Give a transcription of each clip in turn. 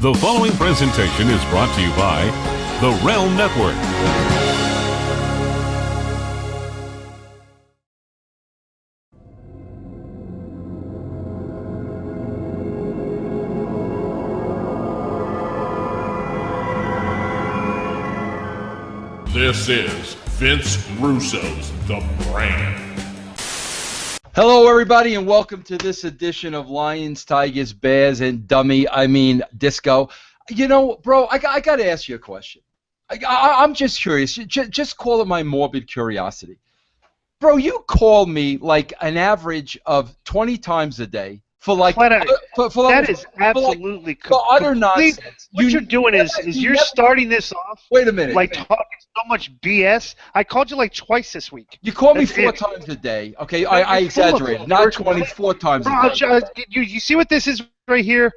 The following presentation is brought to you by the Realm Network. This is Vince Russo's The Brand. Hello, everybody, and welcome to this edition of Lions, Tigers, Bears, and Disco. You know, bro, I got to ask you a question. I'm just curious. Just call it my morbid curiosity. Bro, you call me like an average of 20 times a day for like... That is absolutely utter nonsense. What you're doing is you're starting this off... Wait a minute. Like talking so much BS. I called you like twice this week. You called me four times a day. Okay, I exaggerated. Not 24 times a day. You see what this is right here?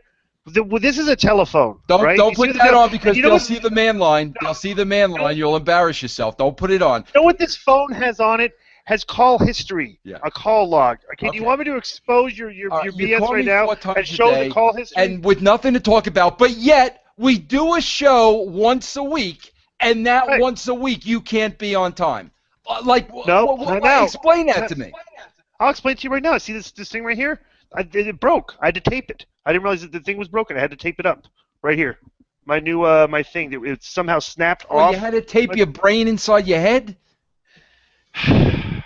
This is a telephone. Don't put that on because they'll see the man line. They'll see the man line. You'll embarrass yourself. Don't put it on. You know what this phone has on it? Has call history, a call log. Okay, do you want me to expose your BS right now and show the call history? And with nothing to talk about, but yet we do a show once a week, and that once a week you can't be on time. Explain that to me. I'll explain to you right now. See this thing right here? It broke. I had to tape it. I didn't realize that the thing was broken. I had to tape it up right here. My new my thing. It somehow snapped off. You had to tape your brain inside your head?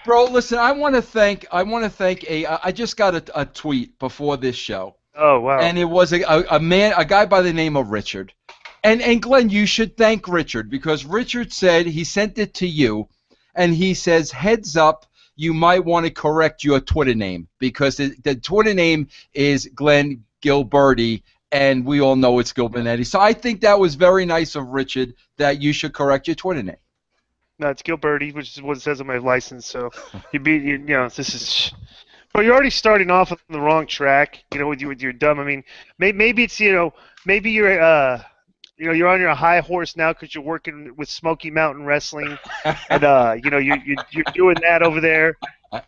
Bro, listen, I want to thank I just got a tweet before this show. Oh, wow. And it was a guy by the name of Richard. And Glenn, you should thank Richard because Richard said he sent it to you and he says, heads up, you might want to correct your Twitter name because the Twitter name is Glenn Gilberti and we all know it's Gilbernetti. So I think that was very nice of Richard that you should correct your Twitter name. No, it's Gilberti, which is what it says on my license. So this is. But you're already starting off on the wrong track. You know, with your dumb. I mean, maybe it's maybe you're you're on your high horse now because you're working with Smoky Mountain Wrestling, and you're doing that over there.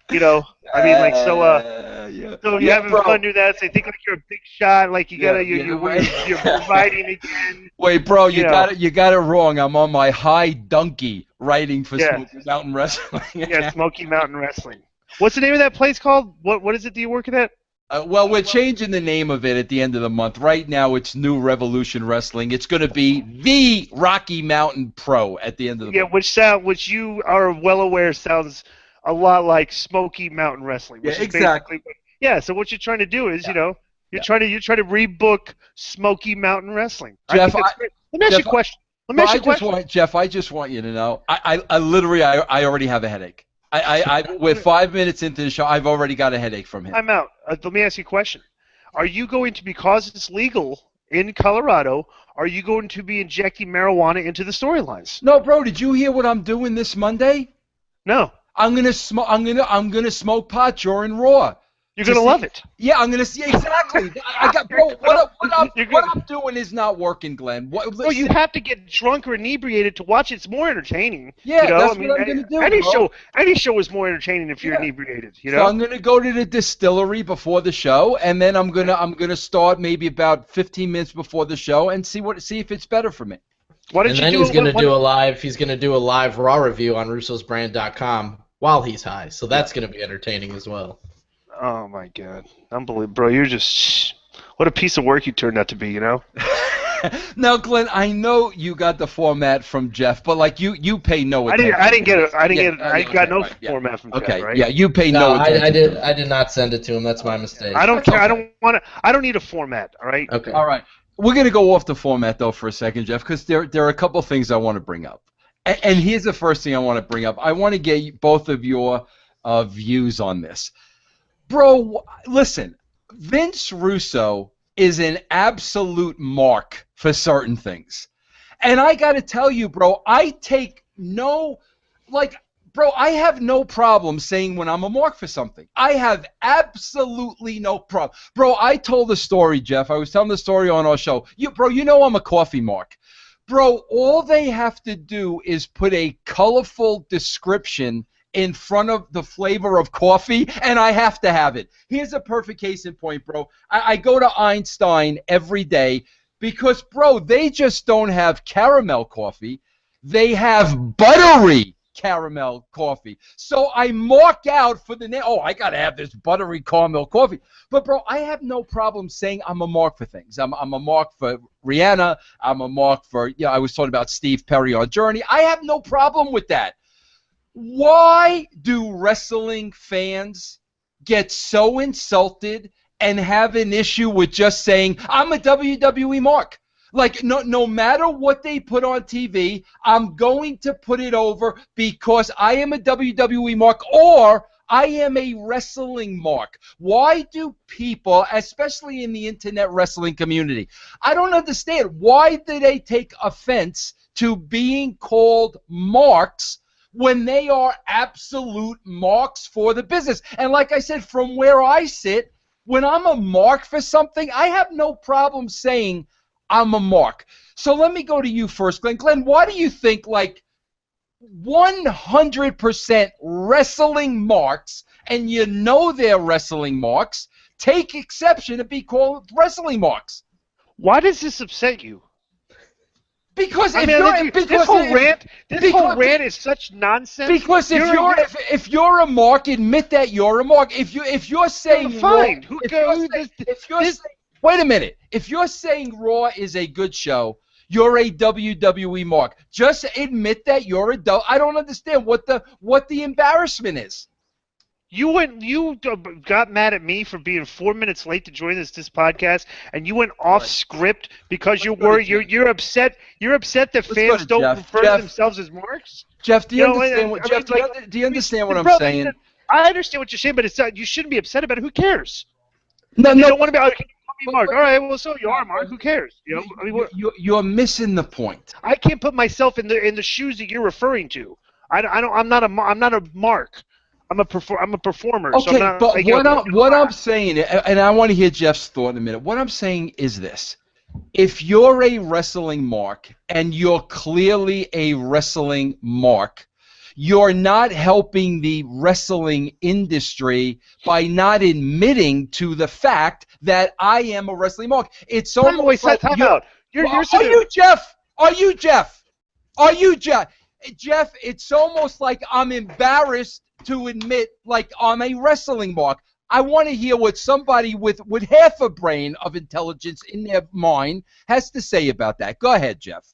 You know, I mean, like so you're having fun doing that. So you think like you're a big shot, like you're providing again. Wait, bro, you got it wrong. I'm on my high donkey writing for Smoky Mountain Wrestling. Smoky Mountain Wrestling. What's the name of that place called? What is it that you're working at? Well, we're changing the name of it at the end of the month. Right now, it's New Revolution Wrestling. It's going to be the Rocky Mountain Pro at the end of the month. Which you are well aware sounds a lot like Smoky Mountain Wrestling. Which is exactly. So what you're trying to do is, you're trying to rebook Smoky Mountain Wrestling. Jeff, let me ask you a question. Jeff, I just want you to know, I literally already have a headache. We're 5 minutes into the show. I've already got a headache from him. I'm out. Let me ask you a question. Are you going to, because it's legal in Colorado, are you going to be injecting marijuana into the storylines? No, bro. Did you hear what I'm doing this Monday? No. I'm gonna smoke pot during Raw. You're gonna love it. Yeah, I'm gonna see exactly. What I'm doing is not working, Glenn. You have to get drunk or inebriated to watch it. It's more entertaining. Yeah, that's what I'm gonna do. Any show is more entertaining if you're inebriated. So I'm gonna go to the distillery before the show, and then I'm gonna start maybe about 15 minutes before the show and see if it's better for me. He's gonna do a live Raw review on russosbrand.com while he's high. So that's gonna be entertaining as well. Oh my God, unbelievable, bro! You're just what a piece of work you turned out to be, Now, Glenn, I know you got the format from Jeff, but like you pay no attention. I didn't get it. I got no format from Jeff. Right? Yeah, you pay no attention. I did not send it to him. That's my mistake. I don't care. I don't need a format. All right. Okay. All right. We're gonna go off the format though for a second, Jeff, because there are a couple of things I want to bring up, and here's the first thing I want to bring up. I want to get both of your views on this. Bro, listen, Vince Russo is an absolute mark for certain things. And I got to tell you, bro, I have no problem saying when I'm a mark for something. I have absolutely no problem. Bro, I told the story, Jeff. I was telling the story on our show. You know I'm a coffee mark. Bro, all they have to do is put a colorful description in front of the flavor of coffee, and I have to have it. Here's a perfect case in point, bro. I go to Einstein every day Because, bro, they just don't have caramel coffee. They have buttery caramel coffee. So I mark out for the name. Oh, I got to have this buttery caramel coffee. But, bro, I have no problem saying I'm a mark for things. I'm a mark for Rihanna. I'm a mark for, I was talking about Steve Perry on Journey. I have no problem with that. Why do wrestling fans get so insulted and have an issue with just saying, I'm a WWE mark? Like, no matter what they put on TV, I'm going to put it over because I am a WWE mark or I am a wrestling mark. Why do people, especially in the internet wrestling community, I don't understand. Why do they take offense to being called marks when they are absolute marks for the business? And like I said, from where I sit, when I'm a mark for something, I have no problem saying I'm a mark. So let me go to you first, Glenn. Glenn, why do you think like 100% wrestling marks, and you know they're wrestling marks, take exception to be called wrestling marks? Why does this upset you? Because this whole rant is such nonsense. Because if you're a mark, admit that you're a mark. If you're saying fine, wait a minute. If you're saying Raw is a good show, you're a WWE mark. Just admit that you're a I don't understand what the embarrassment is. You got mad at me for being 4 minutes late to join this podcast, and you went off script because you're upset. You're upset that fans don't refer to themselves as marks. Jeff, do you understand what I'm saying? I understand what you're saying, but it's not, you shouldn't be upset about it. Who cares? No, you don't want to be. Can you call me Mark? All right, well, so you are Mark. Who cares? You're missing the point. I can't put myself in the shoes that you're referring to. I'm not a mark. I'm a performer. Okay, so I'm not, but what I'm saying, and I want to hear Jeff's thought in a minute. What I'm saying is this: if you're a wrestling mark and you're clearly a wrestling mark, you're not helping the wrestling industry by not admitting to the fact that I am a wrestling mark. It's almost like time out. Are you Jeff? Are you Jeff? Are you Jeff? Jeff, it's almost like I'm embarrassed to admit, like, I'm a wrestling mark. I want to hear what somebody with half a brain of intelligence in their mind has to say about that. Go ahead, Jeff.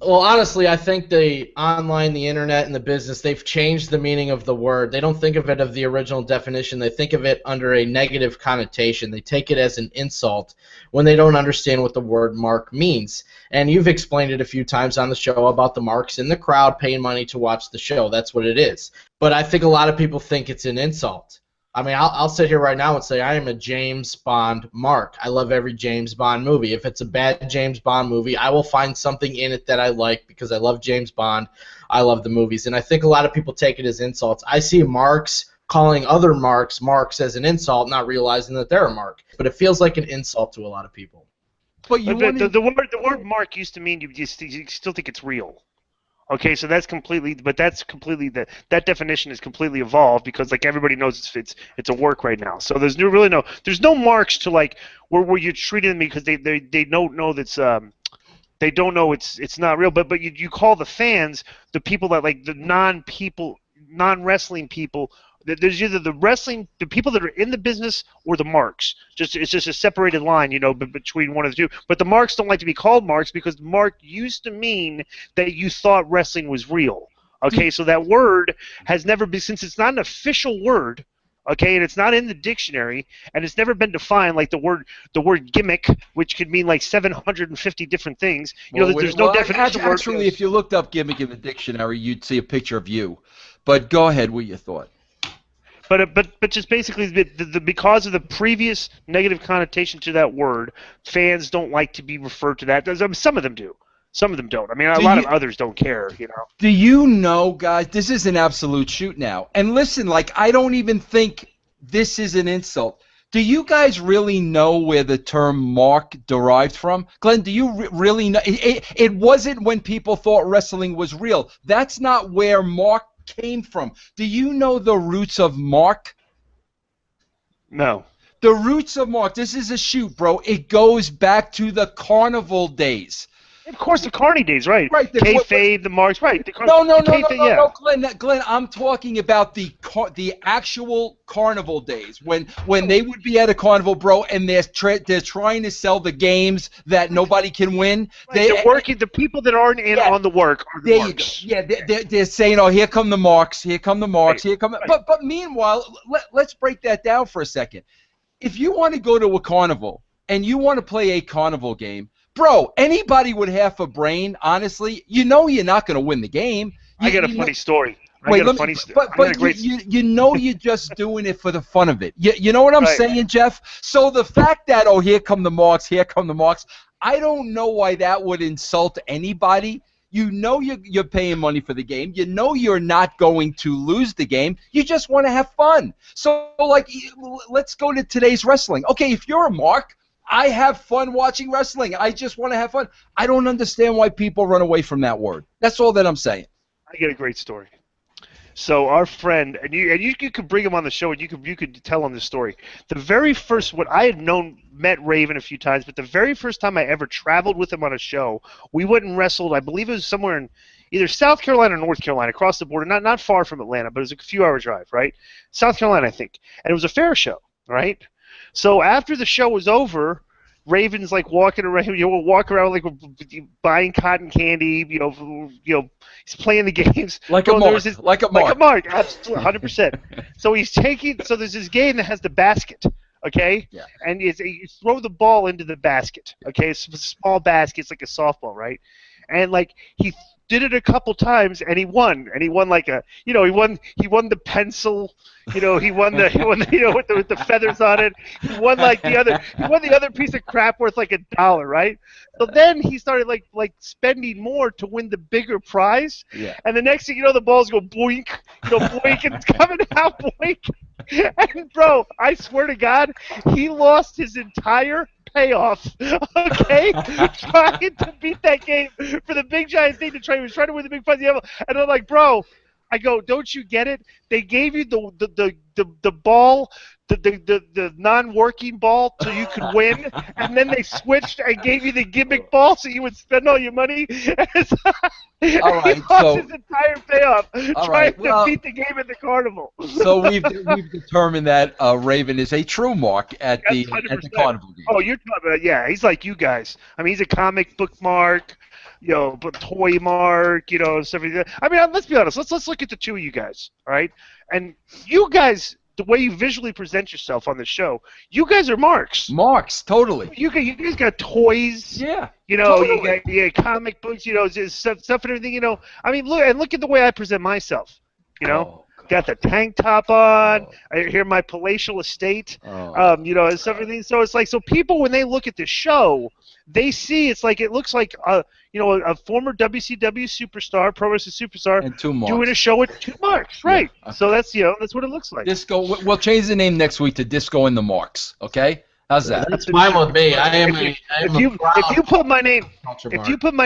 Well, honestly, I think the online, the internet, and the business, they've changed the meaning of the word. They don't think of it of the original definition. They think of it under a negative connotation. They take it as an insult when they don't understand what the word mark means. And you've explained it a few times on the show about the marks in the crowd paying money to watch the show. That's what it is. But I think a lot of people think it's an insult. I mean, I'll sit here right now and say I am a James Bond mark. I love every James Bond movie. If it's a bad James Bond movie, I will find something in it that I like because I love James Bond. I love the movies. And I think a lot of people take it as insults. I see marks calling other marks as an insult, not realizing that they're a mark. But it feels like an insult to a lot of people. But the word mark used to mean you still think it's real. Okay, so that definition is completely evolved because like everybody knows it's a work right now. So there's no marks to like where you're treating them because they don't know that's they don't know it's not real. But you call the fans the people that like the non-wrestling people. There's either the people that are in the business or the marks. It's just a separated line, between one of the two. But the marks don't like to be called marks because mark used to mean that you thought wrestling was real. Okay, so that word has never been, since it's not an official word, okay, and it's not in the dictionary, and it's never been defined like the word gimmick, which could mean like 750 different things. There's no definition. Actually, if you looked up gimmick in the dictionary, you'd see a picture of you. But go ahead with your thought. But just basically because of the previous negative connotation to that word, fans don't like to be referred to that. Some of them do. Some of them don't. I mean, a lot of others don't care, Do you know, guys, this is an absolute shoot now. And listen, like, I don't even think this is an insult. Do you guys really know where the term mark derived from? Glenn, do you really know? It wasn't when people thought wrestling was real. That's not where mark came from. Do you know the roots of mark? No. The roots of Mark, this is a shoot, bro. It goes back to the carnival days. Of course, the Carney days, right? Right. Kayfabe, the Marks, right? No, Glenn. I'm talking about the actual carnival days when they would be at a carnival, bro, and they're trying to sell the games that nobody can win. Right, they're working. The people that aren't in on the work are the Marks. You go. Yeah, they're saying, oh, here come the Marks, here come the Marks, here come. Right. But meanwhile, let's break that down for a second. If you want to go to a carnival and you want to play a carnival game, bro, anybody with half a brain, honestly, you know you're not going to win the game. I got a funny story. But you know you're just doing it for the fun of it. You know what I'm saying, Jeff? So the fact that, oh, here come the Marks, I don't know why that would insult anybody. You know you're paying money for the game. You know you're not going to lose the game. You just want to have fun. So, like, let's go to today's wrestling. Okay, if you're a Mark, I have fun watching wrestling. I just want to have fun. I don't understand why people run away from that word. That's all that I'm saying. I get a great story. So our friend, and you could bring him on the show, and you could tell him this story. The very first, what I had met Raven a few times, but the very first time I ever traveled with him on a show, we went and wrestled. I believe it was somewhere in either South Carolina or North Carolina, across the border, not far from Atlanta, but it was a few-hour drive, right? South Carolina, I think, and it was a fair show, right? So after the show was over, Raven's like walking around, walk around like buying cotton candy, he's playing the games. Like a Mark, like a Mark, absolutely, 100%. So he's so there's this game that has the basket, okay? Yeah. And you throw the ball into the basket, okay? It's a small basket, it's like a softball, right? And like he did it a couple times, and he won like he won the pencil, he won with the feathers on it. He won the other piece of crap worth like $1, right? So then he started like spending more to win the bigger prize. Yeah. And the next thing you know, the balls go boink, boink, and it's coming out boink. And bro, I swear to God, he lost his entire payoff, okay, trying to beat that game for the big giant thing he was trying to win the big fuzzy envelope. And I'm like, bro, I go, don't you get it? They gave you the ball, the non-working ball so you could win, and then they switched and gave you the gimmick ball so you would spend all your money. He lost his entire payoff trying to beat the game at the carnival. So we've determined that Raven is a true Mark at the carnival game. Oh, you're talking about, he's like you guys. I mean, he's a comic book Mark, but toy Mark, stuff like that. I mean, let's be honest. Let's look at the two of you guys, all right? And you guys, the way you visually present yourself on the show, you guys are Marks. Marks, totally. You guys got toys. Yeah. Totally. You got comic books. Just stuff and everything. I mean, look at the way I present myself. Got the tank top on. I hear my palatial estate. And stuff and everything. So it's like, so people when they look at the show, they see it looks like a former WCW superstar, pro wrestling superstar, and 2 Marks. Doing a show with 2 Marks, right? Yeah. So that's what it looks like. Disco. We'll change the name next week to Disco and the Marks. Okay. How's that? That's fine with me. If you put my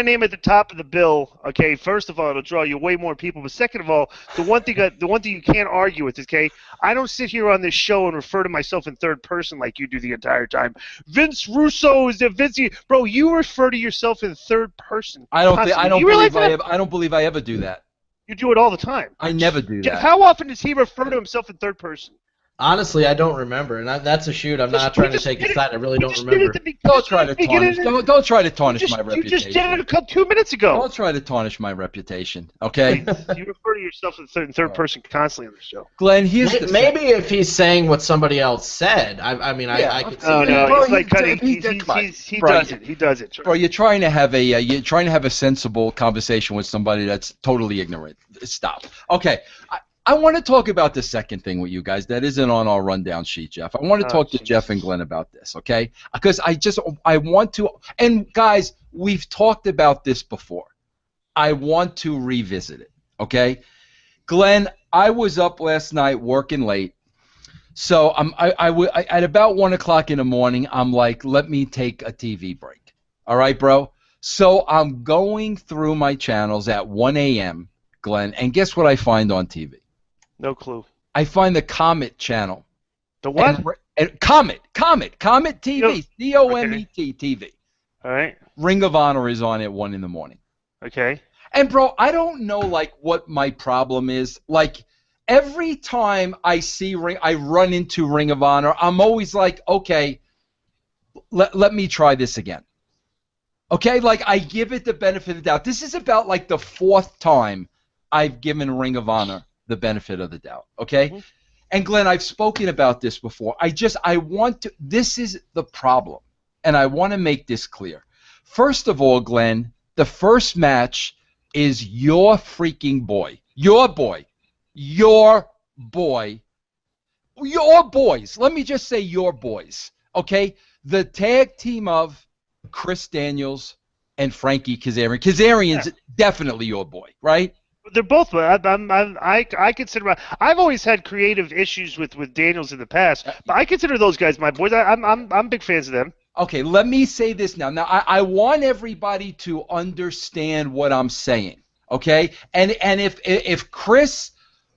name at the top of the bill, okay, first of all, it'll draw you way more people. But second of all, the one thing you can't argue with is, okay, I don't sit here on this show and refer to myself in third person like you do the entire time. Vince Russo is Vince. Bro, you refer to yourself in third person. I don't believe I ever do that. You do it all the time. I never do that. How often does he refer to himself in third person? Honestly, I don't remember, and that's a shoot. I'm not trying to take a side. I really don't remember. Don't try to tarnish my reputation. You just did it 2 minutes ago. Don't try to tarnish my reputation, okay? You refer to yourself in third person constantly on the show. Glenn, maybe if he's saying what somebody else said, I could see. He does it. Bro, you're trying to have a sensible conversation with somebody that's totally ignorant. Stop. Okay. I want to talk about the second thing with you guys that isn't on our rundown sheet, Jeff. I want to talk to Jeff and Glenn about this, okay? Because I want to, and guys, we've talked about this before. I want to revisit it, okay? Glenn, I was up last night working late, so at about 1 o'clock in the morning, I'm like, let me take a TV break. All right, bro? So I'm going through my channels at 1 a.m., Glenn, and guess what I find on TV? No clue. I find the Comet channel The what? And Comet TV, COMET TV. All right. Ring of Honor is on at 1 in the morning. Okay. And bro, I don't know like what my problem is. Like every time I run into Ring of Honor, I'm always like, okay, let me try this again. Okay, like I give it the benefit of the doubt. This is about like the 4th time I've given Ring of Honor the benefit of the doubt. Okay, mm-hmm. And Glenn, I've spoken about this before. This is the problem, and I want to make this clear. First of all, Glenn, the first match is your freaking boy, your boys. Let me just say your boys. Okay, the tag team of Chris Daniels and Frankie Kazarian. Kazarian's definitely your boy, right? They're both. I consider. I've always had creative issues with Daniels in the past, but I consider those guys my boys. I'm big fans of them. Okay, let me say this now. Now I want everybody to understand what I'm saying. Okay, and if Chris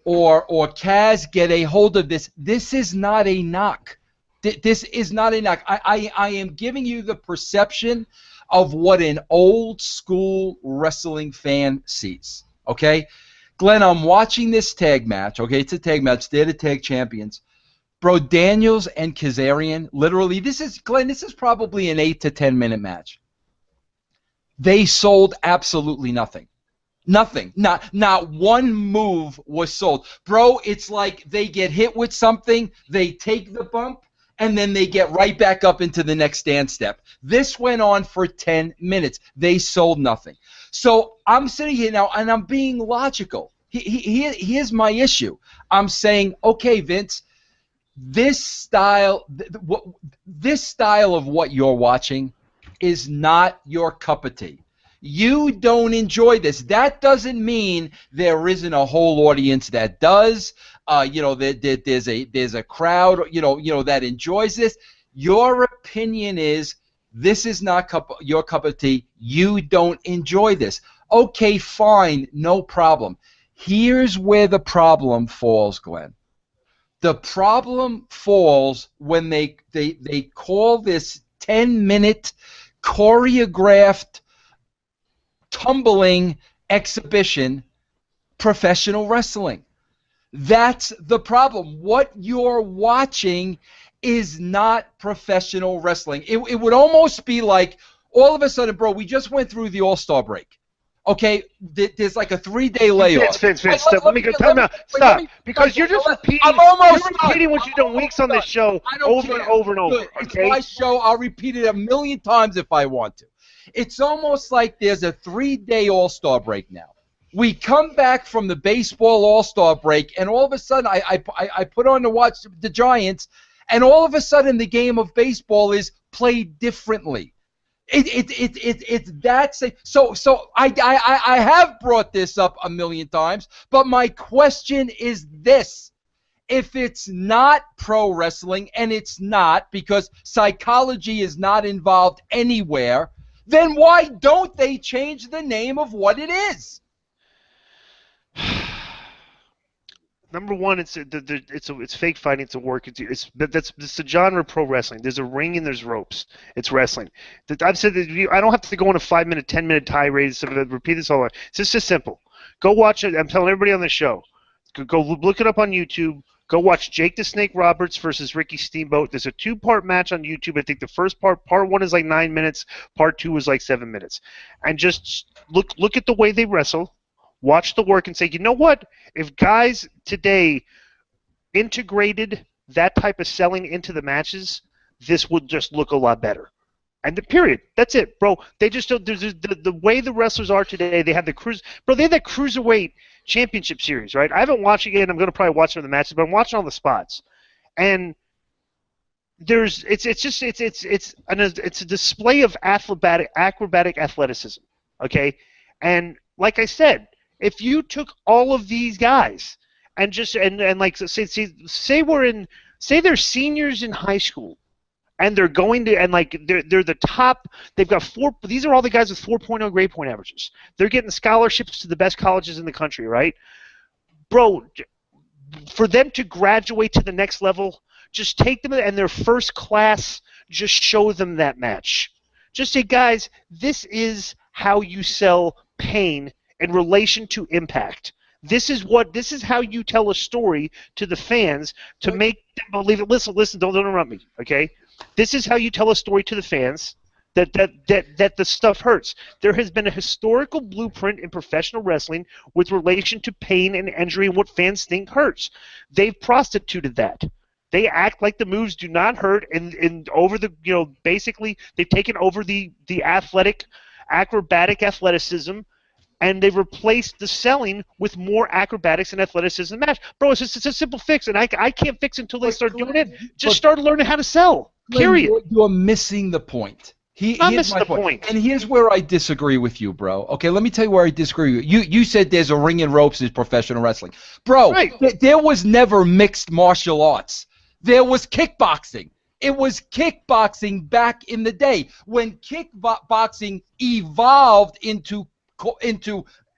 or Kaz get a hold of this, this is not a knock. This is not a knock. I am giving you the perception of what an old school wrestling fan sees. Okay? Glenn, I'm watching this tag match. Okay, it's a tag match. They're the tag champions. Bro, Daniels and Kazarian, literally, this is probably an 8 to 10 minute match. They sold absolutely nothing. Nothing. Not one move was sold. Bro, it's like they get hit with something, they take the bump, and then they get right back up into the next stand step. This went on for 10 minutes. They sold nothing. So I'm sitting here now, and I'm being logical. Here's my issue. I'm saying, okay, Vince, this style of what you're watching is not your cup of tea. You don't enjoy this. That doesn't mean there isn't a whole audience that does. There's a crowd, that enjoys this. Your opinion is this is not your cup of tea. You don't enjoy this. Okay, fine, no problem. Here's where the problem falls, Glenn. The problem falls when they call this 10-minute choreographed tumbling exhibition professional wrestling. That's the problem. What you're watching is not professional wrestling. It would almost be like all of a sudden, bro, we just went through the All-Star break. Okay, there's like a 3-day layoff. Vince, let me go. Time out. Stop. Because you're just repeating. What you've done weeks on this show over and over and over. It's my show. I'll repeat it 1,000,000 times if I want to. It's almost like there's a 3-day All-Star break now. We come back from the baseball All-Star break, and all of a sudden I put on to watch the Giants, and all of a sudden the game of baseball is played differently. It's that same. So I have brought this up 1,000,000 times, but my question is this. If it's not pro wrestling, and it's not because psychology is not involved anywhere, then why don't they change the name of what it is? Number one, it's fake fighting. It's a work. It's the genre of pro wrestling. There's a ring and there's ropes. It's wrestling. I've said that I don't have to go on a 5-minute, 10-minute tirade. Repeat this all. It's just simple. Go watch it. I'm telling everybody on the show. Go look it up on YouTube. Go watch Jake the Snake Roberts versus Ricky Steamboat. There's a 2-part match on YouTube. I think the first part 1 is like 9 minutes. Part 2 is like 7 minutes. And just look at the way they wrestle. Watch the work and say, you know what? If guys today integrated that type of selling into the matches, this would just look a lot better. And the period. That's it, bro. They just don't. There's the way the wrestlers are today. They have the They have that Cruiserweight Championship Series, right? I haven't watched it yet. I'm going to probably watch some of the matches, but I'm watching all the spots. And it's a display of acrobatic athleticism. Okay, and like I said, if you took all of these guys and just and like say they're seniors in high school and they're going to and like they're the top, they've got these are all the guys with 4.0 grade point averages. They're getting scholarships to the best colleges in the country, right? Bro, for them to graduate to the next level, Just take them and their first class. Just show them that match. Just say, guys, this is how you sell pain in relation to Impact. This is how you tell a story to the fans to make them believe it. Listen, don't interrupt me, okay? This is how you tell a story to the fans that the stuff hurts. There has been a historical blueprint in professional wrestling with relation to pain and injury and what fans think hurts. They've prostituted that. They act like the moves do not hurt, and over the basically they've taken over the acrobatic athleticism. And they've replaced the selling with more acrobatics and athleticism match. Bro, it's a simple fix, and I can't fix it until they start doing it. Just start learning how to sell, period. You're missing the point. I'm missing the point. And here's where I disagree with you, bro. Okay, let me tell you where I disagree with you. You said there's a ring and ropes in professional wrestling. Bro, right. There was never mixed martial arts. There was kickboxing. It was kickboxing back in the day. When kickboxing evolved into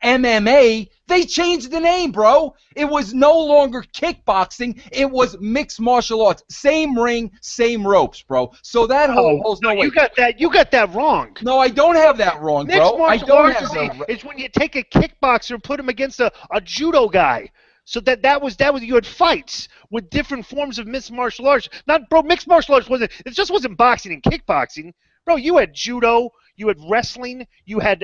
MMA, they changed the name, bro. It was no longer kickboxing. It was mixed martial arts. Same ring, same ropes, bro. So that holds no weight. You got that wrong. No, I don't have that wrong, bro. Mixed martial arts is when you take a kickboxer and put him against a judo guy. So that was you had fights with different forms of mixed martial arts. Mixed martial arts wasn't boxing and kickboxing. Bro, you had judo, you had wrestling, you had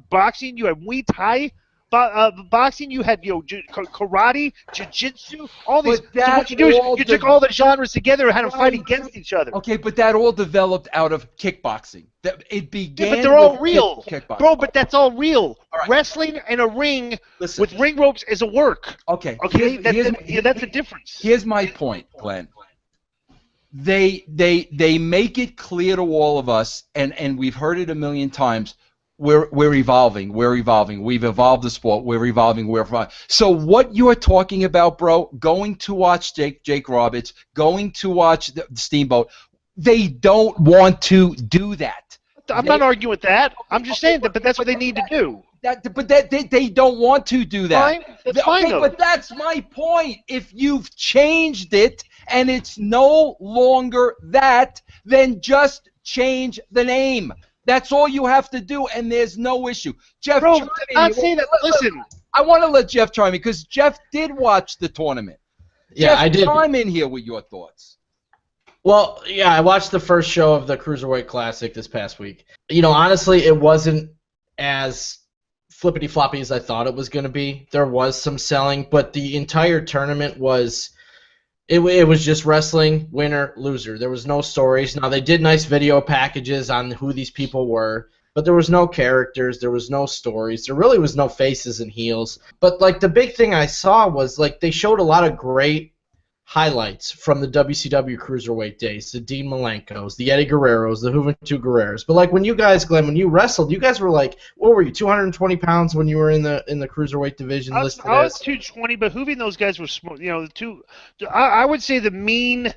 boxing, you had Muay Thai boxing, you had karate, jiu-jitsu, all these. So what you do is you took all the genres together and had them fight against each other. Okay, but that all developed out of kickboxing. It began. Yeah, but they're all real, kickboxing. bro. But that's all real. All right. Wrestling in a ring with ring ropes is a work. Okay. That's the difference. Here's my point, Glenn. They make it clear to all of us, and we've heard it a million times. We're evolving. We've evolved the sport. We're evolving. So what you're talking about, bro? Going to watch Jake Roberts, going to watch the Steamboat. They don't want to do that. I'm not arguing with that. I'm just saying that, but that's what they need to do. They don't want to do that. Fine. That's fine, though. But that's my point. If you've changed it and it's no longer that, then just change the name. That's all you have to do, and there's no issue. Jeff, bro, I'm saying that. Listen, I want to let Jeff chime in because Jeff did watch the tournament. Yeah, Jeff, I did. Chime in here with your thoughts. Well, yeah, I watched the first show of the Cruiserweight Classic this past week. Honestly, it wasn't as flippity-floppy as I thought it was going to be. There was some selling, but the entire tournament was it was just wrestling, winner, loser. There was no stories. Now, they did nice video packages on who these people were, but there was no characters. There was no stories. There really was no faces and heels. But, the big thing I saw was, they showed a lot of great highlights from the WCW Cruiserweight days, the Dean Malenkos, the Eddie Guerreros, the Juventud Guerreros. But when you guys, Glenn, when you wrestled, you guys were what were you, 220 pounds when you were in the Cruiserweight division? I was 220, but Juve and those guys were small. I would say the mean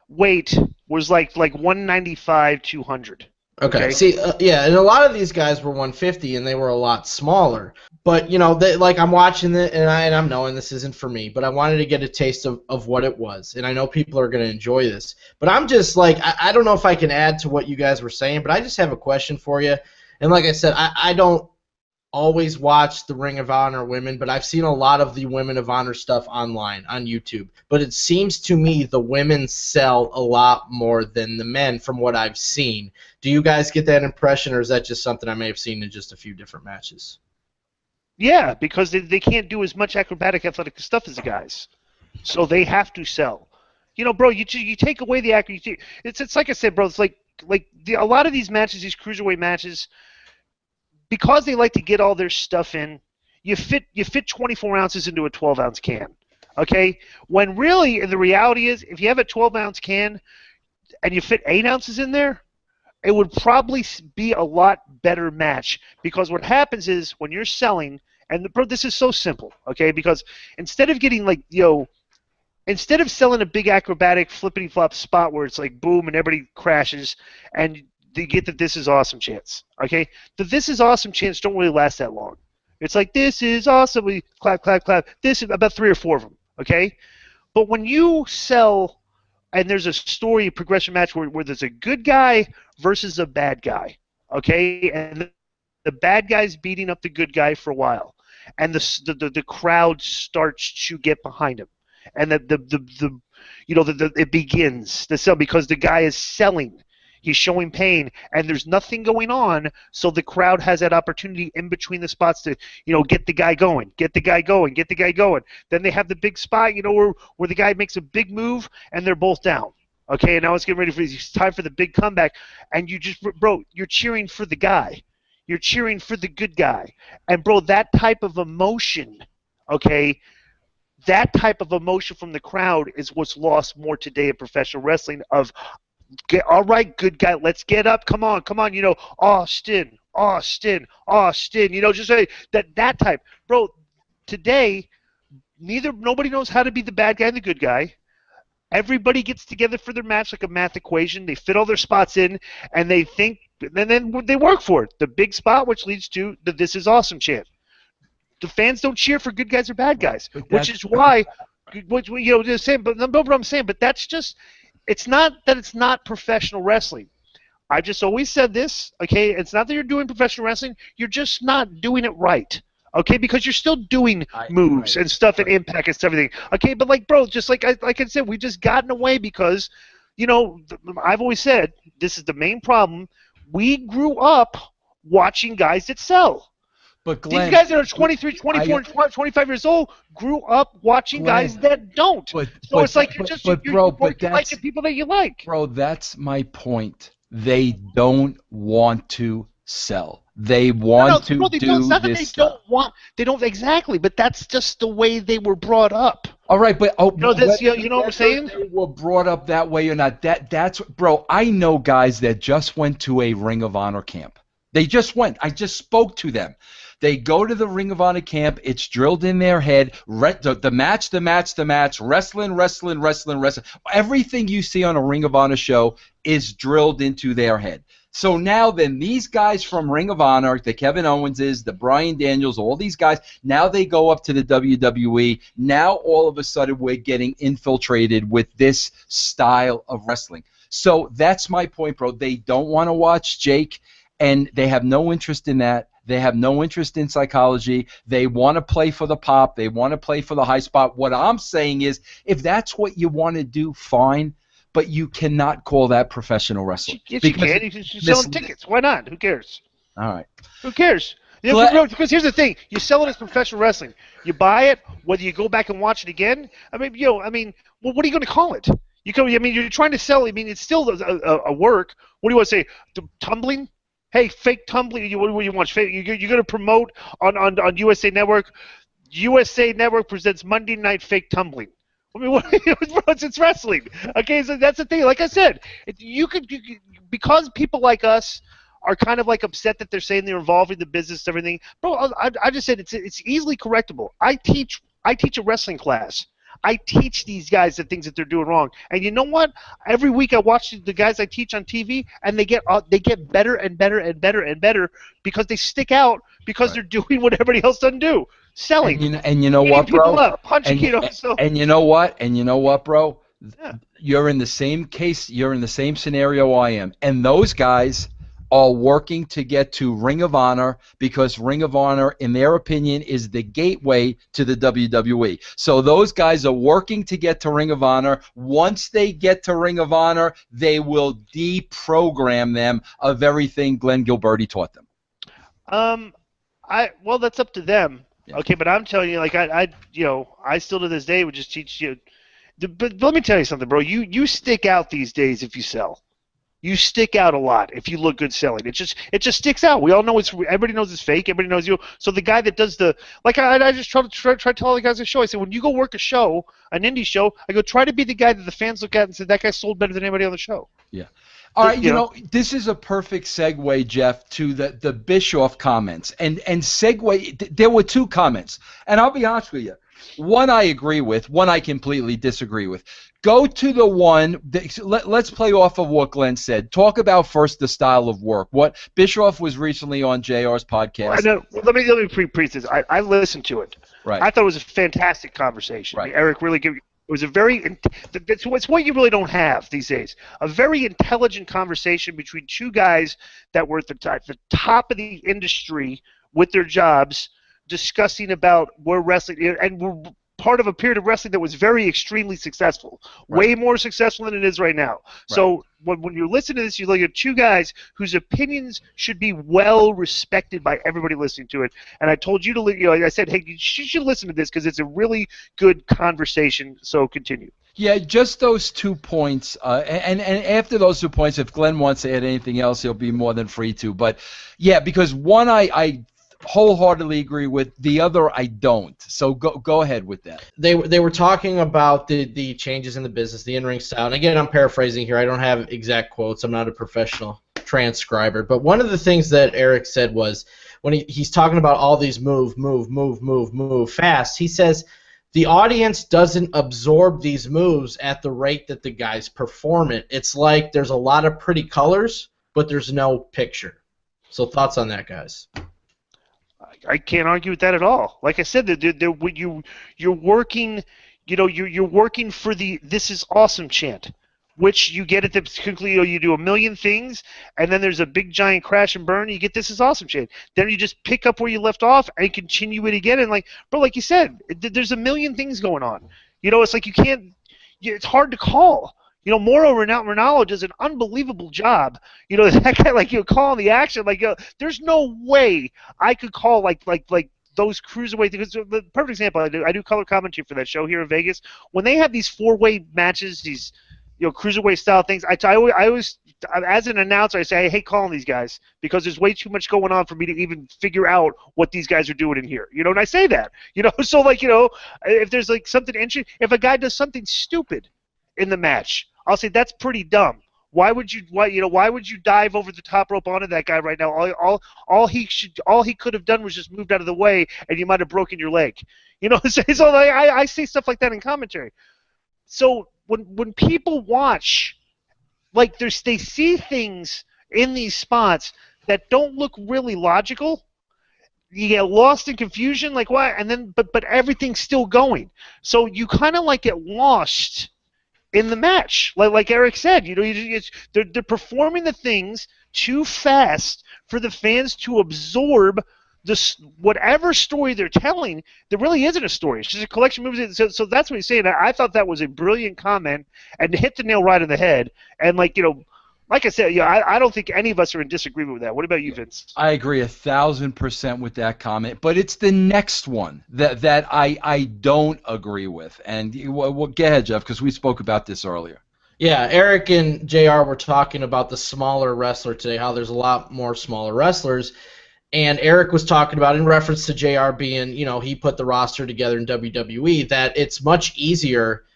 weight was like 195, 200. Okay. See, and a lot of these guys were 150, and they were a lot smaller. But I'm watching it, and I'm knowing this isn't for me, but I wanted to get a taste of what it was, and I know people are going to enjoy this. But I'm just I don't know if I can add to what you guys were saying, but I just have a question for you. And like I said, I don't always watch the Ring of Honor women, but I've seen a lot of the Women of Honor stuff online on YouTube. But it seems to me the women sell a lot more than the men from what I've seen. Do you guys get that impression, or is that just something I may have seen in just a few different matches? Yeah, because they can't do as much acrobatic athletic stuff as the guys. So they have to sell. Bro, you take away the accuracy. It's like I said, bro, it's a lot of these matches, these cruiserweight matches, because they like to get all their stuff in, you fit 24 ounces into a 12-ounce can. Okay? When really, the reality is, if you have a 12-ounce can and you fit 8 ounces in there, it would probably be a lot better match. Because what happens is, when you're selling, and bro, this is so simple, okay? Because instead of getting instead of selling a big acrobatic flippity-flop spot where it's like boom and everybody crashes and you get the This Is Awesome chants, okay? The This Is Awesome chants don't really last that long. It's like, this is awesome, we clap, clap, clap. This is about 3 or 4 of them, okay? But when you sell and there's a story, a progression match where there's a good guy versus a bad guy, okay? And the bad guy's beating up the good guy for a while, and the crowd starts to get behind him, and it begins to sell because the guy is selling. He's showing pain, and there's nothing going on, so the crowd has that opportunity in between the spots to, get the guy going, get the guy going, get the guy going. Then they have the big spot, where the guy makes a big move, and they're both down. Okay, and now it's getting ready for it's time for the big comeback, and you're cheering for the guy. You're cheering for the good guy. And, bro, that type of emotion, okay, that type of emotion from the crowd is what's lost more today in professional wrestling of, all right, good guy, let's get up. Come on. Austin. Just say that type. Bro, today, nobody knows how to be the bad guy and the good guy. Everybody gets together for their match like a math equation. They fit all their spots in, and they think, and then they work for it. The big spot, which leads to the "This is awesome" chant. The fans don't cheer for good guys or bad guys, which is why, but I'm saying, but that's just. It's not that it's not professional wrestling. I've just always said this, okay? It's not that you're doing professional wrestling. You're just not doing it right, okay? Because you're still doing moves and stuff and impact and everything, okay? But, bro, just like I said, we've just gotten away because, I've always said this is the main problem. We grew up watching guys that sell. But Glenn, these guys that are 23, 24, 25 years old grew up watching guys that don't. It's like you're liking people that you like. Bro, that's my point. They don't want to sell. They want to do this stuff. They don't exactly, but that's just the way they were brought up. All right, but you know what I'm saying? They were brought up that way or not. That's bro. I know guys that just went to a Ring of Honor camp. They just went. I just spoke to them. They go to the Ring of Honor camp. It's drilled in their head. The match, wrestling. Everything you see on a Ring of Honor show is drilled into their head. So now then these guys from Ring of Honor, the Kevin Owenses, the Bryan Daniels, all these guys, now they go up to the WWE. Now all of a sudden we're getting infiltrated with this style of wrestling. So that's my point, bro. They don't want to watch Jake, and they have no interest in that. They have no interest in psychology. They want to play for the pop. They want to play for the high spot. What I'm saying is, if that's what you want to do, fine, but you cannot call that professional wrestling. Yes, you can. You're selling tickets. Why not? Who cares? All right. Who cares? Because here's the thing. You sell it as professional wrestling. You buy it, whether you go back and watch it again. What are you going to call it? You're trying to sell. It's still a work. What do you want to say? Tumbling? Hey, fake tumbling. What do you want? You're going to promote on USA Network. USA Network presents Monday Night Fake Tumbling. It's wrestling. Okay, so that's the thing. Like I said, because people like us are kind of upset that they're saying they're involved in the business and everything. Bro, I just said it's easily correctable. I teach a wrestling class. I teach these guys the things that they're doing wrong. And you know what? Every week I watch the guys I teach on TV, and they get better and better and better and better because they stick out because they're doing what everybody else doesn't do. Selling. And you know what, bro? Up, punching, and you know what, bro? Yeah. You're in the same case. You're in the same scenario I am. And those guys are working to get to Ring of Honor because Ring of Honor, in their opinion, is the gateway to the WWE. So those guys are working to get to Ring of Honor. Once they get to Ring of Honor, they will deprogram them of everything Glenn Gilberti taught them. Well, that's up to them. Yeah. Okay, but I'm telling you, I still to this day would just teach you. But let me tell you something, bro. You stick out these days if you sell. You stick out a lot if you look good selling. It just sticks out. We all know everybody knows it's fake. Everybody knows you. So the guy that does I just try to tell all the guys at the show. I say, when you go work a show, an indie show, I go, try to be the guy that the fans look at and say, that guy sold better than anybody on the show. Yeah. All right, this is a perfect segue, Jeff, to the Bischoff comments. And segue, there were two comments. And I'll be honest with you. One I agree with, one I completely disagree with. Go to the one, let's play off of what Glenn said. Talk about first the style of work. What Bischoff was recently on JR's podcast. I know. Well, let me preface this. I listened to it. Right. I thought it was a fantastic conversation. Right. Eric really gave It was a it's what you really don't have these days. A very intelligent conversation between two guys that were at the top of the industry with their jobs, discussing about where wrestling, and were part of a period of wrestling that was very extremely successful, way more successful than it is right now. So when you listen to this, you look at two guys whose opinions should be well respected by everybody listening to it. And I told you to, I said, hey, you should listen to this because it's a really good conversation. So continue. Yeah, just those 2 points, and after those 2 points, if Glenn wants to add anything else, he'll be more than free to. But yeah, because one I wholeheartedly agree with, the other I don't. So go ahead with that. They were talking about the changes in the business, the in-ring style. And again, I'm paraphrasing here. I don't have exact quotes. I'm not a professional transcriber. But one of the things that Eric said was when he's talking about all these move fast, he says the audience doesn't absorb these moves at the rate that the guys perform it. It's like there's a lot of pretty colors, but there's no picture. So thoughts on that, guys? I can't argue with that at all. Like I said, you're working, you're working for the "this is awesome" chant, which you get at the conclusion. You do a million things, and then there's a big giant crash and burn. And you get "this is awesome" chant. Then you just pick up where you left off and continue it again. And like you said, there's a million things going on. It's like you can't. It's hard to call. Mauro Ranallo does an unbelievable job. That guy, calling the action. There's no way I could call like those cruiserweight. Because the perfect example, I do color commentary for that show here in Vegas. When they have these four-way matches, these cruiserweight style things, I always, as an announcer, I say I hate calling these guys because there's way too much going on for me to even figure out what these guys are doing in here. And I say that. So if there's something interesting, if a guy does something stupid in the match, I'll say that's pretty dumb. Why would you dive over the top rope onto that guy right now? All he could have done was just moved out of the way, and you might have broken your leg. So I say stuff like that in commentary. So when people watch, they see things in these spots that don't look really logical. You get lost in confusion, like what? And then but everything's still going. So you kind of get lost in the match, like Eric said, they're performing the things too fast for the fans to absorb whatever story they're telling. There really isn't a story. It's just a collection of movies. So that's what he's saying. I thought that was a brilliant comment and hit the nail right on the head. And like I said, I don't think any of us are in disagreement with that. What about you, Vince? I agree 1,000% with that comment, but it's the next one that I don't agree with. And well, go ahead, Jeff, because we spoke about this earlier. Yeah, Eric and JR were talking about the smaller wrestler today, how there's a lot more smaller wrestlers. And Eric was talking about, in reference to JR being, he put the roster together in WWE, that it's much easier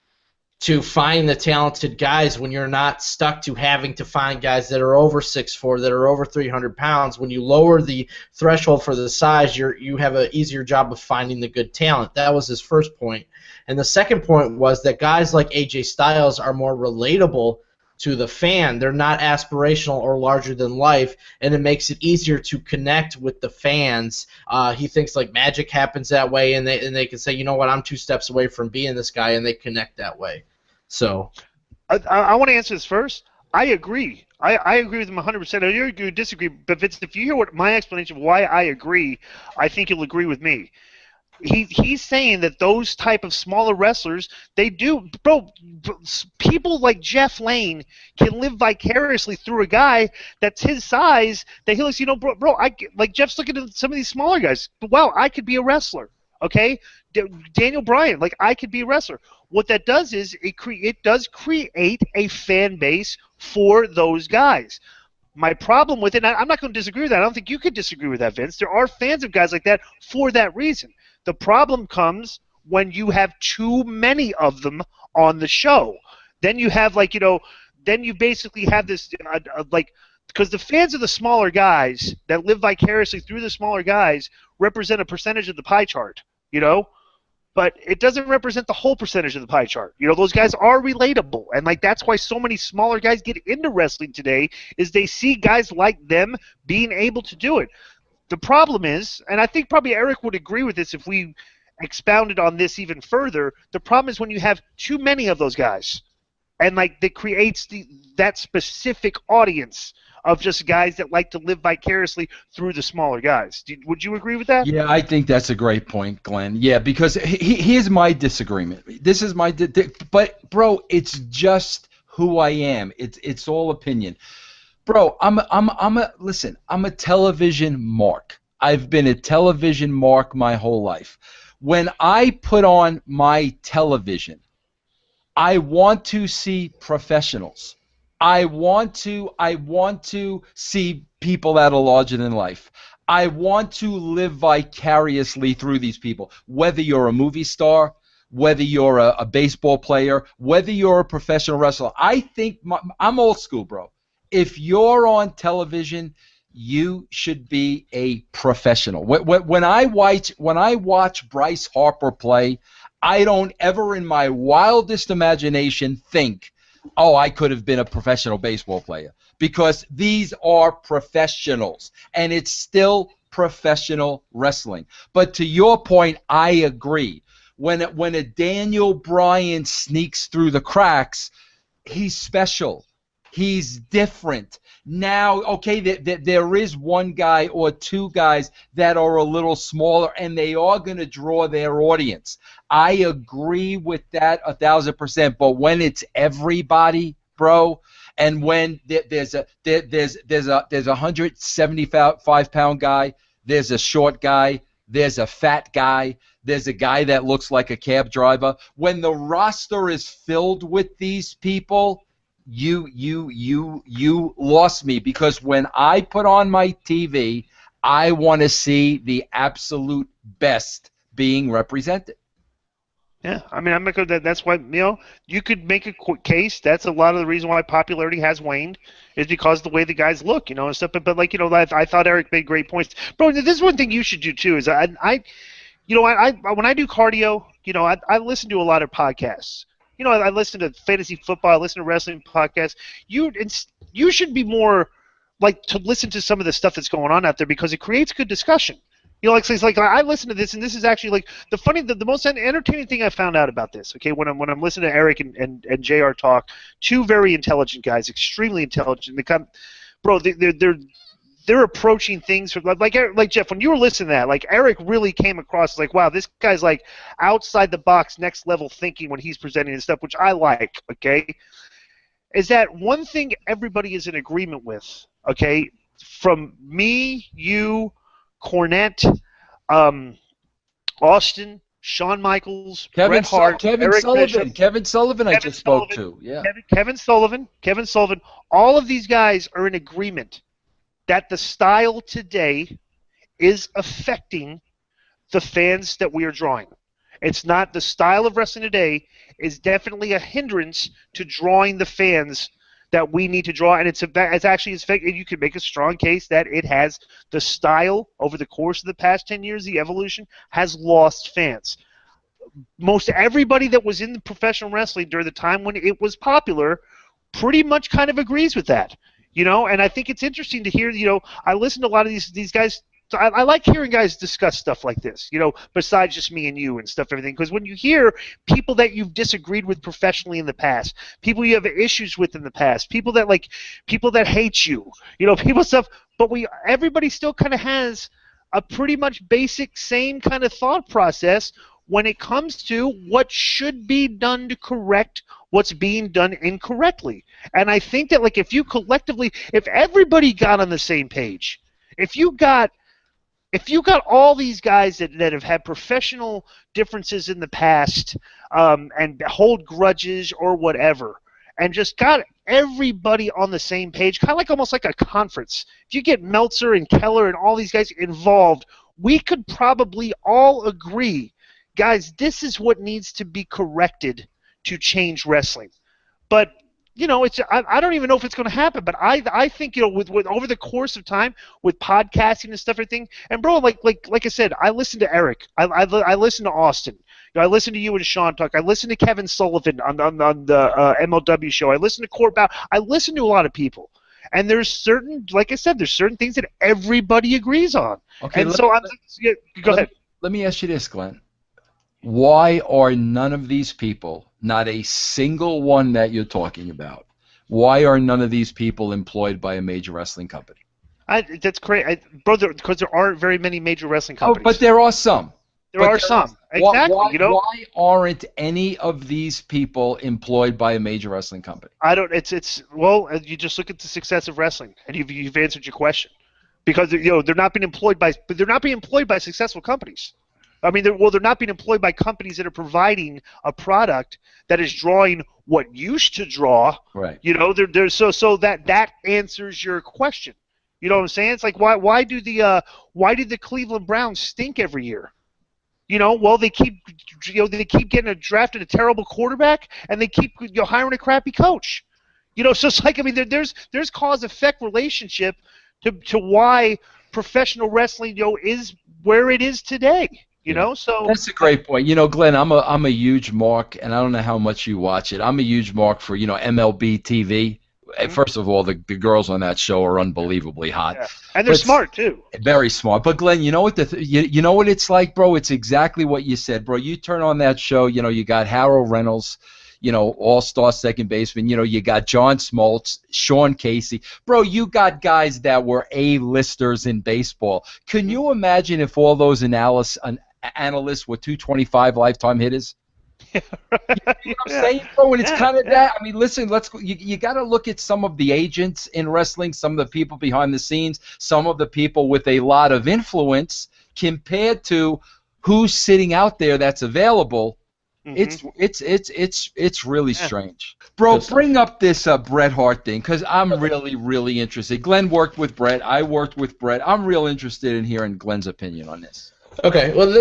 to find the talented guys when you're not stuck to having to find guys that are over 6'4", that are over 300 pounds. When you lower the threshold for the size, you have an easier job of finding the good talent. That was his first point. And the second point was that guys like AJ Styles are more relatable to the fan. They're not aspirational or larger than life, and it makes it easier to connect with the fans. He thinks magic happens that way, and they can say, you know what, I'm 2 steps away from being this guy, and they connect that way. So, I want to answer this first. I agree. I agree with him 100%. I agree, disagree, but Vince, if you hear what my explanation of why I agree, I think you'll agree with me. He's saying that those type of smaller wrestlers, they do, people like Jeff Lane can live vicariously through a guy that's his size, that he looks, Jeff's looking at some of these smaller guys. Wow, I could be a wrestler, okay? Daniel Bryan, I could be a wrestler. What that does is it does create a fan base for those guys. My problem with it, and I'm not going to disagree with that. I don't think you could disagree with that, Vince. There are fans of guys like that for that reason. The problem comes when you have too many of them on the show. Then you have then you basically have this because the fans of the smaller guys that live vicariously through the smaller guys represent a percentage of the pie chart, but it doesn't represent the whole percentage of the pie chart. Those guys are relatable, and that's why so many smaller guys get into wrestling today, is they see guys like them being able to do it. The problem is, and I think probably Eric would agree with this if we expounded on this even further. The problem is when you have too many of those guys, and like that creates that specific audience of just guys that like to live vicariously through the smaller guys. Would you agree with that? Yeah, I think that's a great point, Glenn. Yeah, because here's my disagreement. This is my but bro, it's just who I am. It's all opinion. Bro, I'm a television mark. I've been a television mark my whole life. When I put on my television, I want to see professionals. I want to see people that are larger than life. I want to live vicariously through these people. Whether you're a movie star, whether you're a baseball player, whether you're a professional wrestler. I think I'm old school, bro. If you're on television, you should be a professional. When I watch Bryce Harper play, I don't ever in my wildest imagination think, oh, I could have been a professional baseball player, because these are professionals, and it's still professional wrestling. But to your point, I agree. When a Daniel Bryan sneaks through the cracks, he's special. He's different. Now, okay, there is one guy or two guys that are a little smaller, and they are going to draw their audience. I agree with that 1,000%. But when it's everybody, bro, and when there's a 175-pound guy, there's a short guy, there's a fat guy, there's a guy that looks like a cab driver. When the roster is filled with these people, you lost me, because when I put on my TV, I want to see the absolute best being represented. Yeah, I mean, that's why, you could make a case. That's a lot of the reason why popularity has waned, is because of the way the guys look, and stuff. But like, I thought Eric made great points, bro. This is one thing you should do too. Is when I do cardio, I listen to a lot of podcasts. I listen to fantasy football, I listen to wrestling podcasts. You should be more like to listen to some of the stuff that's going on out there, because it creates good discussion. It's like I listen to this, and this is actually like the most entertaining thing I found out about this. Okay, when I'm listening to Eric and JR talk, two very intelligent guys, extremely intelligent. They're approaching things from, like Jeff, when you were listening to that, like Eric really came across as like, wow, this guy's like outside the box, next level thinking when he's presenting his stuff, which I like. Okay, is that one thing everybody is in agreement with? Okay, from me, you, Cornette, Austin, Shawn Michaels, Bret Hart, Kevin Sullivan, I just spoke to. Yeah, Kevin Sullivan. All of these guys are in agreement that the style today is affecting the fans that we are drawing. It's not the style of wrestling today is definitely a hindrance to drawing the fans that we need to draw, and it's actually you could make a strong case that it has the style over the course of the past 10 years. The evolution has lost fans. Most everybody that was in the professional wrestling during the time when it was popular pretty much kind of agrees with that. And I think it's interesting to hear, I listen to a lot of these guys. I like hearing guys discuss stuff like this, besides just me and you and stuff, everything. Because when you hear people that you've disagreed with professionally in the past, people you have issues with in the past, people that hate you, people stuff, but everybody still kind of has a pretty much basic same kind of thought process when it comes to what should be done to correct what's being done incorrectly. And I think that, like, if everybody got on the same page, if you got all these guys that have had professional differences in the past and hold grudges or whatever, and just got everybody on the same page, kind of like almost like a conference. If you get Meltzer and Keller and all these guys involved, we could probably all agree, guys, this is what needs to be corrected to change wrestling. But I don't even know if it's going to happen, but I think with over the course of time with podcasting and stuff, everything, and bro, like I said, I listen to Eric, I listen to Austin, I listen to you and Sean talk, I listen to Kevin Sullivan on the MLW show, I listen to Court Bow, I listen to a lot of people, and there's certain, like I said, there's certain things that everybody agrees on. Okay, and so go ahead. Let me ask you this, Glenn. Why are none of these people, not a single one that you're talking about, why are none of these people employed by a major wrestling company? That's great, brother, because there aren't very many major wrestling Oh, companies. but there are some. There are some. Exactly. Why aren't any of these people employed by a major wrestling company? I don't. Well, you just look at the success of wrestling, and you've answered your question, because they're not being employed by successful companies. I mean, they're not being employed by companies that are providing a product that is drawing what used to draw. Right. So that answers your question. You know what I'm saying? It's like why did the Cleveland Browns stink every year? Well, they keep getting drafted a terrible quarterback, and they keep hiring a crappy coach. So it's like, I mean, there's cause-effect relationship to why professional wrestling is where it is today. So that's a great point. Glenn, I'm a huge mark, and I don't know how much you watch it. I'm a huge mark for MLB TV. First of all, the girls on that show are unbelievably hot, and they're smart too. Very smart. But Glenn, you know what you know what it's like, bro? It's exactly what you said, bro. You turn on that show, you got Harold Reynolds, all-star second baseman. You got John Smoltz, Sean Casey, bro. You got guys that were A-listers in baseball. Can you imagine if all those analysts were 225 lifetime hitters? You know what I'm saying, bro? And it's kind of that. I mean, listen, you got to look at some of the agents in wrestling, some of the people behind the scenes, some of the people with a lot of influence compared to who's sitting out there that's available. Mm-hmm. It's really strange. Bro, bring up this Bret Hart thing, because I'm really, really interested. Glenn worked with Bret. I worked with Bret. I'm real interested in hearing Glenn's opinion on this. Okay, well,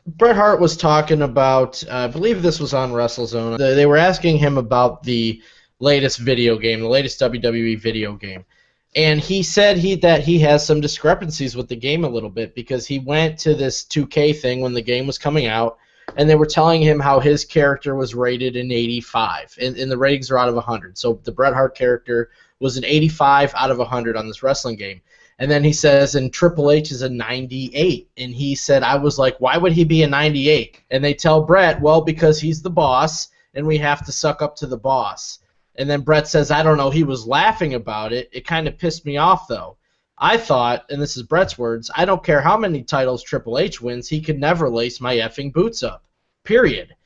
Bret Hart was talking about, I believe this was on WrestleZone. They were asking him about the latest video game, the latest WWE video game. And he said that he has some discrepancies with the game a little bit, because he went to this 2K thing when the game was coming out, and they were telling him how his character was rated an 85, and the ratings are out of 100. So the Bret Hart character was an 85 out of 100 on this wrestling game. And then he says, and Triple H is a 98. And he said, I was like, why would he be a 98? And they tell Bret, well, because he's the boss, and we have to suck up to the boss. And then Bret says, I don't know, he was laughing about it. It kind of pissed me off, though. I thought, and this is Bret's words, I don't care how many titles Triple H wins, he could never lace my effing boots up. Period.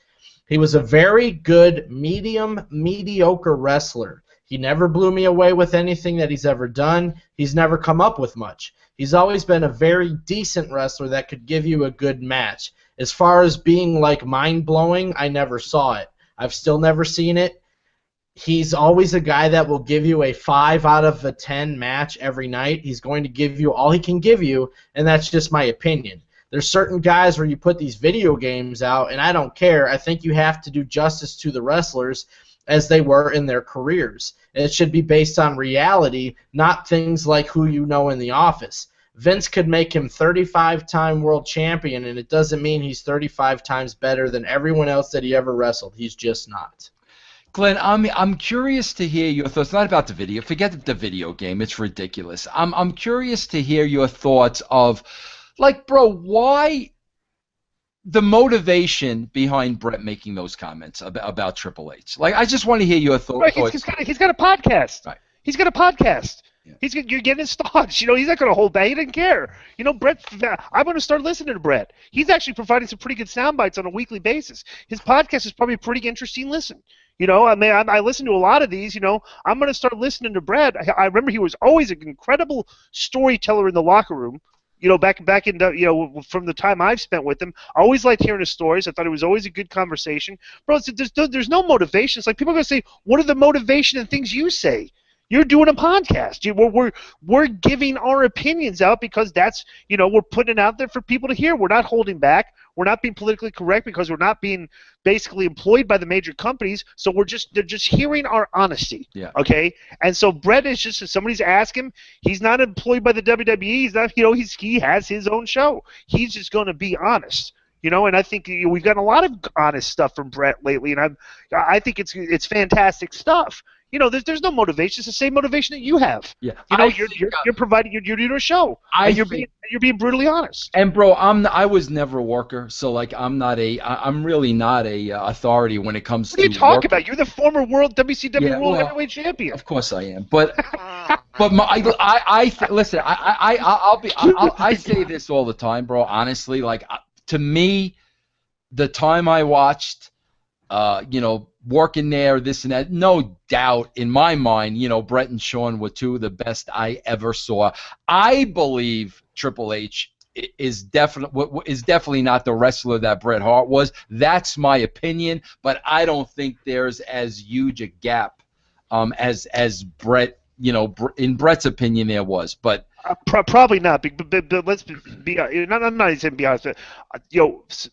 He was a very good, mediocre wrestler. He never blew me away with anything that he's ever done. He's never come up with much. He's always been a very decent wrestler that could give you a good match. As far as being like mind-blowing, I never saw it. I've still never seen it. He's always a guy that will give you a 5 out of a 10 match every night. He's going to give you all he can give you, and that's just my opinion. There's certain guys where you put these video games out, and I don't care. I think you have to do justice to the wrestlers as they were in their careers. It should be based on reality, not things like who you know in the office. Vince could make him 35-time world champion, and it doesn't mean he's 35 times better than everyone else that he ever wrestled. He's just not. Glenn, I'm curious to hear your thoughts. Not about the video. Forget the video game. It's ridiculous. I'm curious to hear your thoughts of, like, bro, why the motivation behind Bret making those comments about Triple H. Like, I just want to hear your thoughts. Right, he's got a podcast. Right. He's got a podcast. Yeah. You're getting his thoughts. He's not going to hold back. He doesn't care. Bret. I'm going to start listening to Bret. He's actually providing some pretty good sound bites on a weekly basis. His podcast is probably a pretty interesting listen. I mean, I listen to a lot of these. I'm going to start listening to Bret. I remember he was always an incredible storyteller in the locker room. Back in from the time I've spent with him, I always liked hearing his stories. I thought it was always a good conversation. Bro, there's no motivation. It's like people are going to say, what are the motivation and things you say? You're doing a podcast. We're giving our opinions out because that's, we're putting it out there for people to hear. We're not holding back. We're not being politically correct because we're not being basically employed by the major companies. So they're just hearing our honesty. Yeah. Okay. And so Bret is just, if somebody's asking him, he's not employed by the WWE. He's not, he has his own show. He's just going to be honest. And I think we've gotten a lot of honest stuff from Bret lately, and I think it's fantastic stuff. there's no motivation. It's the same motivation that you have. Yeah. You're providing. You're doing a show. And you're being brutally honest. And bro, I was never a worker, so like I'm really not a authority when it comes to. What are you talking about? You're the former WCW World Heavyweight Champion. Of course I am, but listen. I say this all the time, bro. Honestly, like to me, the time I watched, working there, this and that, no doubt in my mind, Bret and Shawn were two of the best I ever saw. I believe Triple H is definitely not the wrestler that Bret Hart was. That's my opinion, but I don't think there's as huge a gap as Bret. In Bret's opinion, there was, but probably not. But let's be. I'm not even be honest. But,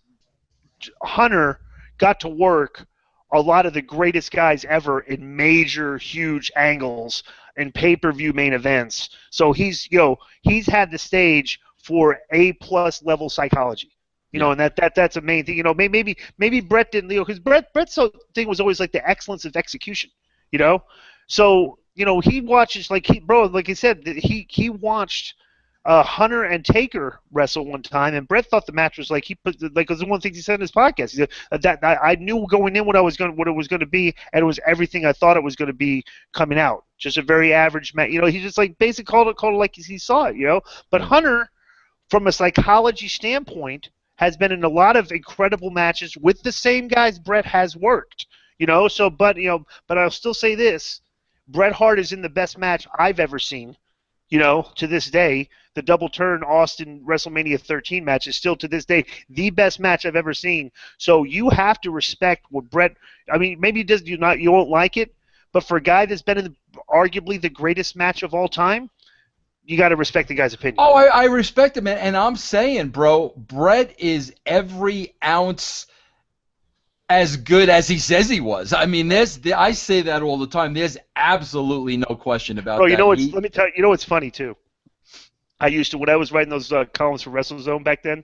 Hunter got to work a lot of the greatest guys ever in major, huge angles and pay-per-view main events. So he's had the stage for A+ level psychology. And that's a main thing. Maybe Bret didn't, because Bret's thing was always like the excellence of execution. So he watches like he said, he watched Hunter and Taker wrestle one time, and Bret thought the match was it was one of the things he said in his podcast. He said, that I knew going in what it was going to be, and it was everything I thought it was going to be coming out. Just a very average match. He just basically called it like he saw it. But Hunter, from a psychology standpoint, has been in a lot of incredible matches with the same guys Bret has worked. So but I'll still say this: Bret Hart is in the best match I've ever seen. To this day, the double turn Austin WrestleMania 13 match is still to this day the best match I've ever seen. So you have to respect what Bret. I mean, maybe you won't like it, but for a guy that's been in arguably the greatest match of all time, you got to respect the guy's opinion. Oh, I respect him, and I'm saying, bro, Bret is every ounce as good as he says he was. I mean, I say that all the time. There's absolutely no question about that. Let me tell you. What's funny too. I used to, when I was writing those columns for WrestleZone back then,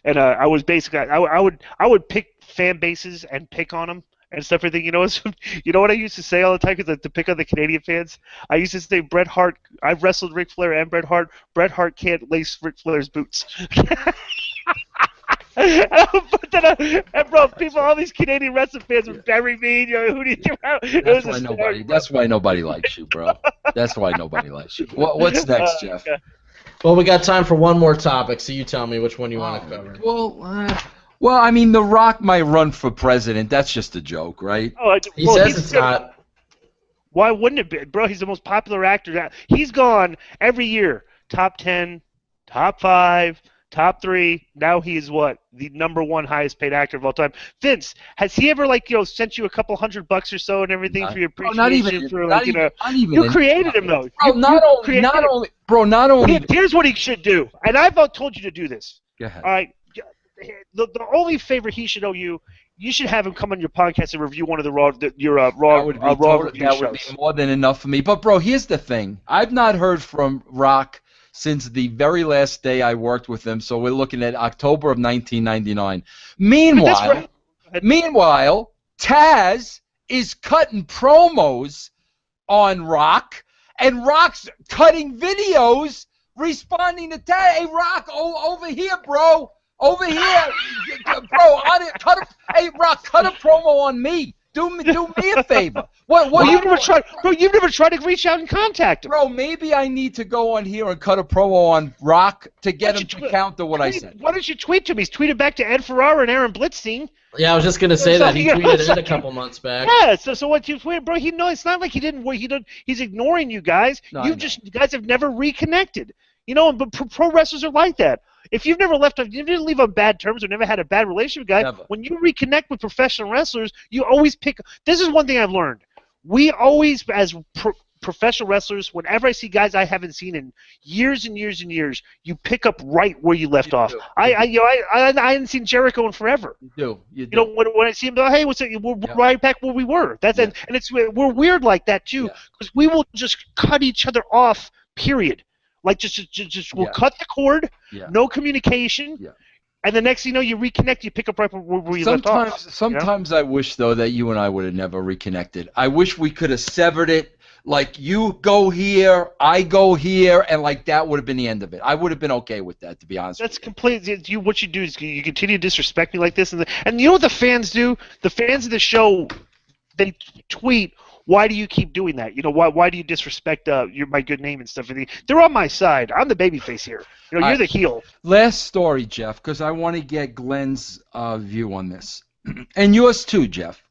and I was basically I would pick fan bases and pick on them and stuff. Everything. You know what I used to say all the time, because to pick on the Canadian fans. I used to say Bret Hart. I've wrestled Ric Flair and Bret Hart. Bret Hart can't lace Ric Flair's boots. And bro, all these Canadian wrestling fans were very mean. Who do you think? That's why nobody likes you, bro. That's why nobody likes you. What's next, Jeff? Well, we got time for one more topic, so you tell me which one you want to cover. Well, I mean, The Rock might run for president. That's just a joke, right? He says it's not. Why wouldn't it be? Bro, he's the most popular actor. He's gone every year. Top 10, top 5. Top 3. Now he is what? The #1 highest paid actor of all time. Vince, has he ever sent you a couple $100 or so and everything for your appreciation? You created him though. Bro, not only. Here's what he should do, and I've told you to do this. Go ahead. All right. The only favor he should owe you. You should have him come on your podcast and review one of your Raw review shows. That would be more than enough for me. But bro, here's the thing: I've not heard from Rock since the very last day I worked with him, so we're looking at October of 1999. Meanwhile, Taz is cutting promos on Rock, and Rock's cutting videos responding to Taz. Hey, Rock, over here, bro. Over here. Bro, hey, Rock, cut a promo on me. Do me a favor. You've never tried to reach out and contact him. Bro, maybe I need to go on here and cut a promo on Rock to get him to counter what I said. Why don't you tweet to him? He's tweeted back to Ed Ferrara and Aaron Blitzstein. Yeah, I was just gonna say that he tweeted Ed a couple months back. Yeah, so what you tweeted, bro? It's not like he didn't. He's ignoring you guys. You guys have never reconnected. But pro wrestlers are like that. If you didn't leave on bad terms or never had a bad relationship with a guy, never. When you reconnect with professional wrestlers, you always pick. This is one thing I've learned. We always, as professional wrestlers, whenever I see guys I haven't seen in years and years and years, you pick up right where you left off. I hadn't seen Jericho in forever. You do. When I see him, hey, what's up? We're right back where we were. And we're weird like that too, because we will just cut each other off. Period. Like just we'll cut the cord. No communication. and the next thing you know, you reconnect, you pick up right where you left off. Sometimes I wish, though, that you and I would have never reconnected. I wish we could have severed it. Like, you go here, I go here, and like that would have been the end of it. I would have been okay with that, to be honest. That's completely. What you do is you continue to disrespect me like this, and you know what the fans do? The fans of the show, they tweet, "Why do you keep doing that? You know, why do you disrespect my good name and stuff?" And they're on my side. I'm the babyface here. You know, you're the heel. Last story, Jeff, because I want to get Glenn's view on this, and yours too, Jeff.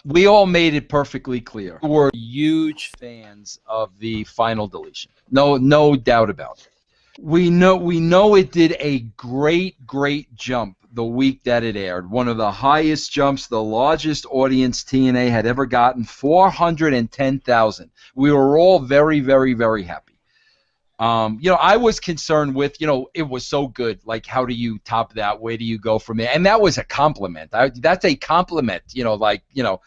We all made it perfectly clear. We're huge fans of the final deletion. No doubt about it. We know it did a great jump the week that it aired. One of the highest jumps, the largest audience TNA had ever gotten, 410,000. We were all very happy. You know, I was concerned with, you know, it was so good. Like, how do you top that? Where do you go from there? And that was a compliment. That's a compliment. You know, like, you know,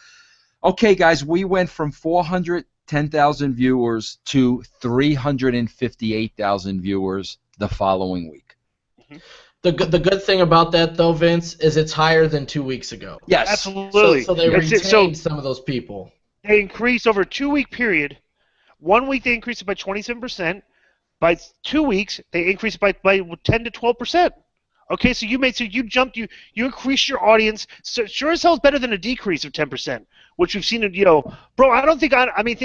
okay, guys, we went from 410,000 viewers to 358,000 viewers the following week. Mm-hmm. The good thing about that, though, Vince, is it's higher than 2 weeks ago. Yes, absolutely. So they retained some of those people. They increased over a 2-week period. 1 week they increased it by 27%. By 2 weeks, they increased it by 10 to 12%. Okay, so you increased your audience. So sure as hell is better than a decrease of 10%, which we've seen. You know, bro, I don't think I mean,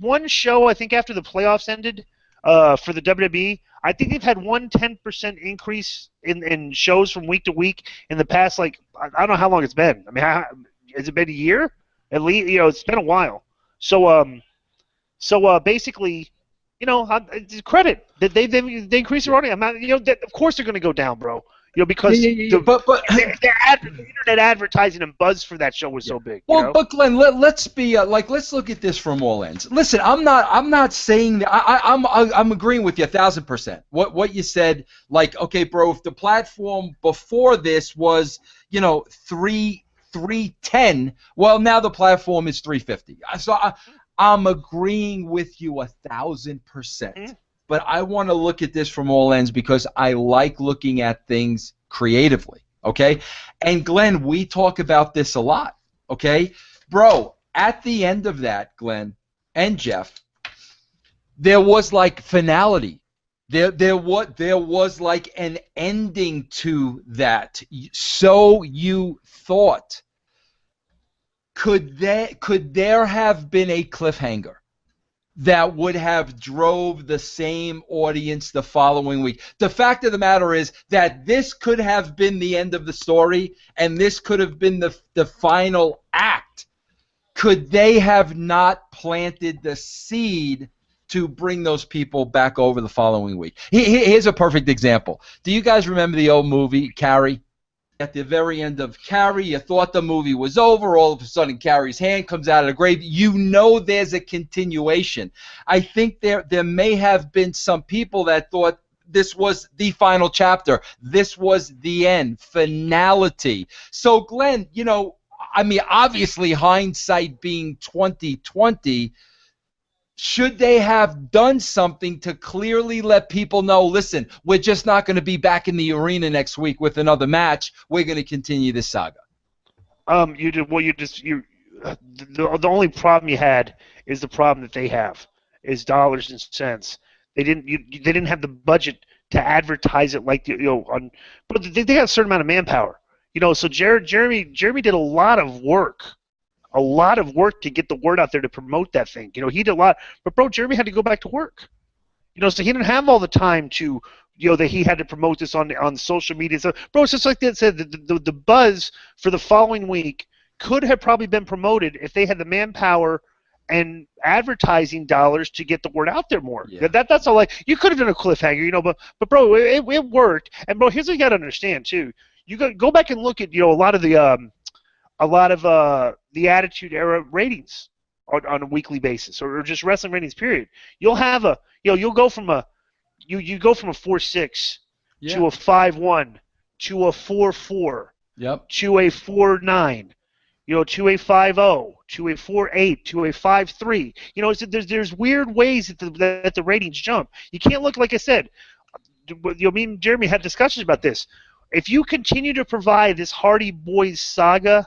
one show I think after the playoffs ended for the WWE, I think they've had 10% increase in shows from week to week in the past. Like, I don't know how long it's been. I mean, has it been a year? At least, you know, it's been a while. So basically, you know, credit that they increased their audience. I'm not, you know, of course they're going to go down, bro. You know, because the internet advertising and buzz for that show was so big. Well, you know? but Glenn, let's be let's look at this from all ends. Listen, I'm not saying that. I'm agreeing with you 1,000%. What you said, like, okay, bro, if the platform before this was, you know, 310, well, now the platform is 350. So I'm agreeing with you 1,000%. Mm-hmm. But I want to look at this from all ends because I like looking at things creatively, okay? And Glenn, we talk about this a lot, okay? Bro, at the end of that, Glenn and Jeff, there was like finality. There was like an ending to that. So you thought. Could there have been a cliffhanger that would have drove the same audience the following week? The fact of the matter is that this could have been the end of the story, and this could have been the final act. Could they have not planted the seed to bring those people back over the following week? Here's a perfect example. Do you guys remember the old movie, Carrie? At the very end of Carrie, you thought the movie was over. All of a sudden, Carrie's hand comes out of the grave. You know there's a continuation. I think there may have been some people that thought this was the final chapter. This was the end, finality. So, Glenn, you know, I mean, obviously, hindsight being 2020, should they have done something to clearly let people know, listen, we're just not going to be back in the arena next week with another match. We're going to continue this saga. The only problem you had is the problem that they have is dollars and cents. They didn't have the budget to advertise it like, you know, but they got a certain amount of manpower. You know, so Jeremy did a lot of work. A lot of work to get the word out there to promote that thing. You know, he did a lot, but bro, Jeremy had to go back to work. You know, so he didn't have all the time to, you know, that he had to promote this on social media. So, bro, it's just like that said. The buzz for the following week could have probably been promoted if they had the manpower and advertising dollars to get the word out there more. Yeah. That's all. Like, you could have done a cliffhanger, you know, but bro, it worked. And bro, here's what you got to understand too. You got go back and look at, you know, a lot of the Attitude Era ratings on a weekly basis, or just wrestling ratings. Period. You'll have you'll go from a 4.6 to a 5.1 to a 4.4. Yep. To a 4.9. You know, to a 5.0, to a 4.8, to a 5.3. You know, there's weird ways that the ratings jump. You can't look, like I said. You know, me and Jeremy had discussions about this. if you continue to provide this Hardy Boys saga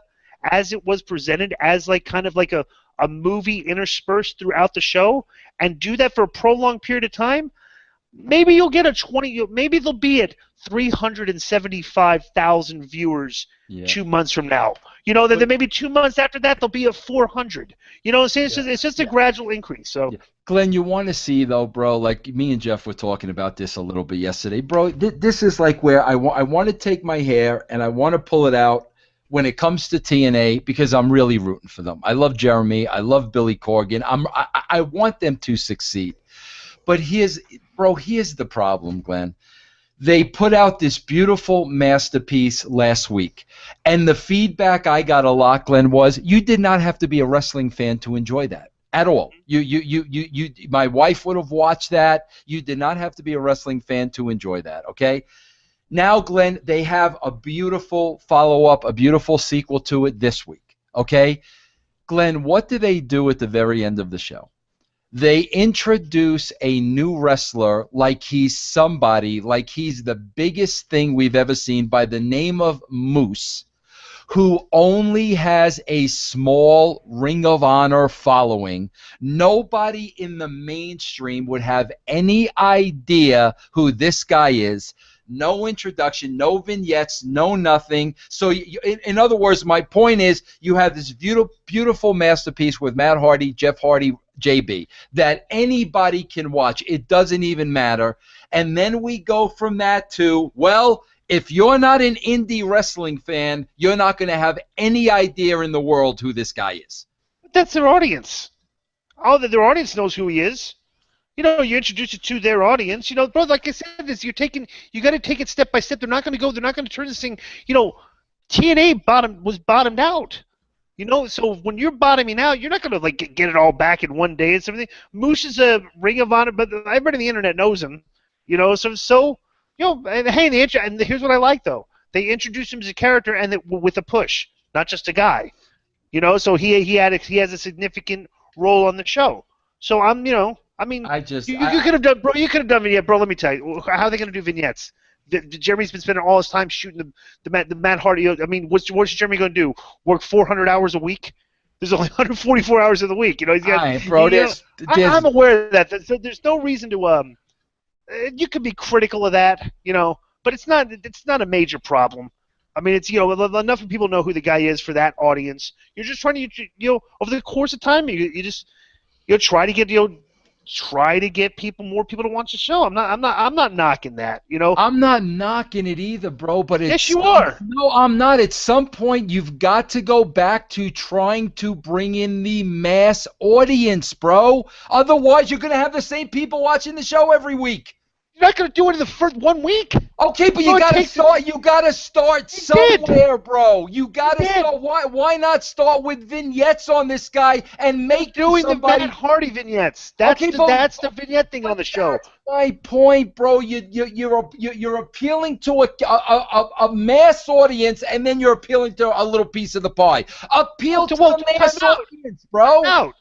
as it was presented, as like kind of like a movie interspersed throughout the show, and do that for a prolonged period of time, maybe you'll get maybe they'll be at 375,000 viewers 2 months from now. You know, then maybe 2 months after that they'll be at 400. You know what I'm saying? It's just a gradual increase. So, Glenn, you want to see though, bro? Like me and Jeff were talking about this a little bit yesterday, bro. This is like where I want to take my hair and I want to pull it out when it comes to TNA because I'm really rooting for them. I love Jeremy. I love Billy Corgan. I want them to succeed. But here's the problem, Glenn. They put out this beautiful masterpiece last week, and the feedback I got a lot, Glenn, was you did not have to be a wrestling fan to enjoy that at all. My wife would have watched that. You did not have to be a wrestling fan to enjoy that, okay? Now, Glenn, they have a beautiful follow-up, a beautiful sequel to it this week, okay? Glenn, what do they do at the very end of the show? They introduce a new wrestler like he's somebody, like he's the biggest thing we've ever seen by the name of Moose, who only has a small Ring of Honor following. Nobody in the mainstream would have any idea who this guy is. No introduction, no vignettes, no nothing. So, in other words, my point is you have this beautiful masterpiece with Matt Hardy, Jeff Hardy, JB, that anybody can watch. It doesn't even matter. And then we go from that to, well, if you're not an indie wrestling fan, you're not going to have any idea in the world who this guy is. But that's their audience. Their audience knows who he is. You know, you introduce it to their audience. You know, bro, like I said, you got to take it step by step. They're not going to turn this thing. You know, TNA was bottomed out. You know, so when you're bottoming out, you're not going to like get it all back in one day and everything. Moose is a Ring of Honor, but everybody on the internet knows him. You know, so you know, and hey, and here's what I like though: they introduced him as a character and with a push, not just a guy. You know, so he has a significant role on the show. So you know. I mean, you could have done, bro. You could have done vignettes, bro. Let me tell you, how are they going to do vignettes? Jeremy's been spending all his time shooting the Matt Hardy. I mean, what's Jeremy going to do? Work 400 hours a week? There's only 144 hours in the week. You know, he's got. Bro, I'm aware of that. There's no reason to. You could be critical of that, you know, but it's not a major problem. I mean, it's, you know, enough people know who the guy is for that audience. You're just trying to, you know, over the course of time, you try to get, you know. Try to get more people to watch the show. I'm not knocking that, you know. I'm not knocking it either, bro. But yes, you are. No, I'm not. At some point, you've got to go back to trying to bring in the mass audience, bro. Otherwise, you're gonna have the same people watching the show every week. You're not gonna do it in the first 1 week. Okay, but you gotta start. You gotta start somewhere, bro. You gotta start. Why not start with vignettes on this guy and make doing the Matt Hardy vignettes? That's the vignette thing on the show. That's my point, bro. You're appealing to a mass audience, and then you're appealing to a little piece of the pie. Appeal to a mass audience, bro.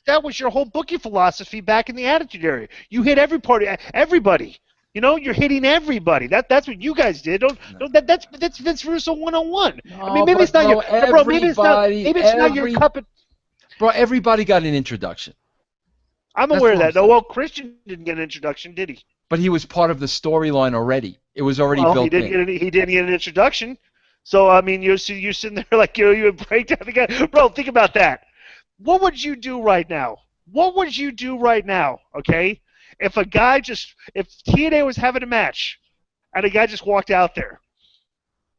That was your whole booking philosophy back in the Attitude Era. You hit everybody. You know, you're hitting everybody. That's what you guys did. That's Vince Russo 101. No, I mean, maybe it's not your cup of. Bro, everybody got an introduction. I'm aware of that. Though, well, Christian didn't get an introduction, did he? But he was part of the storyline already. It was already built in. He didn't get an introduction. So I mean, you're sitting there like you would break down the guy. Bro, think about that. What would you do right now? Okay? If TNA was having a match and a guy just walked out there,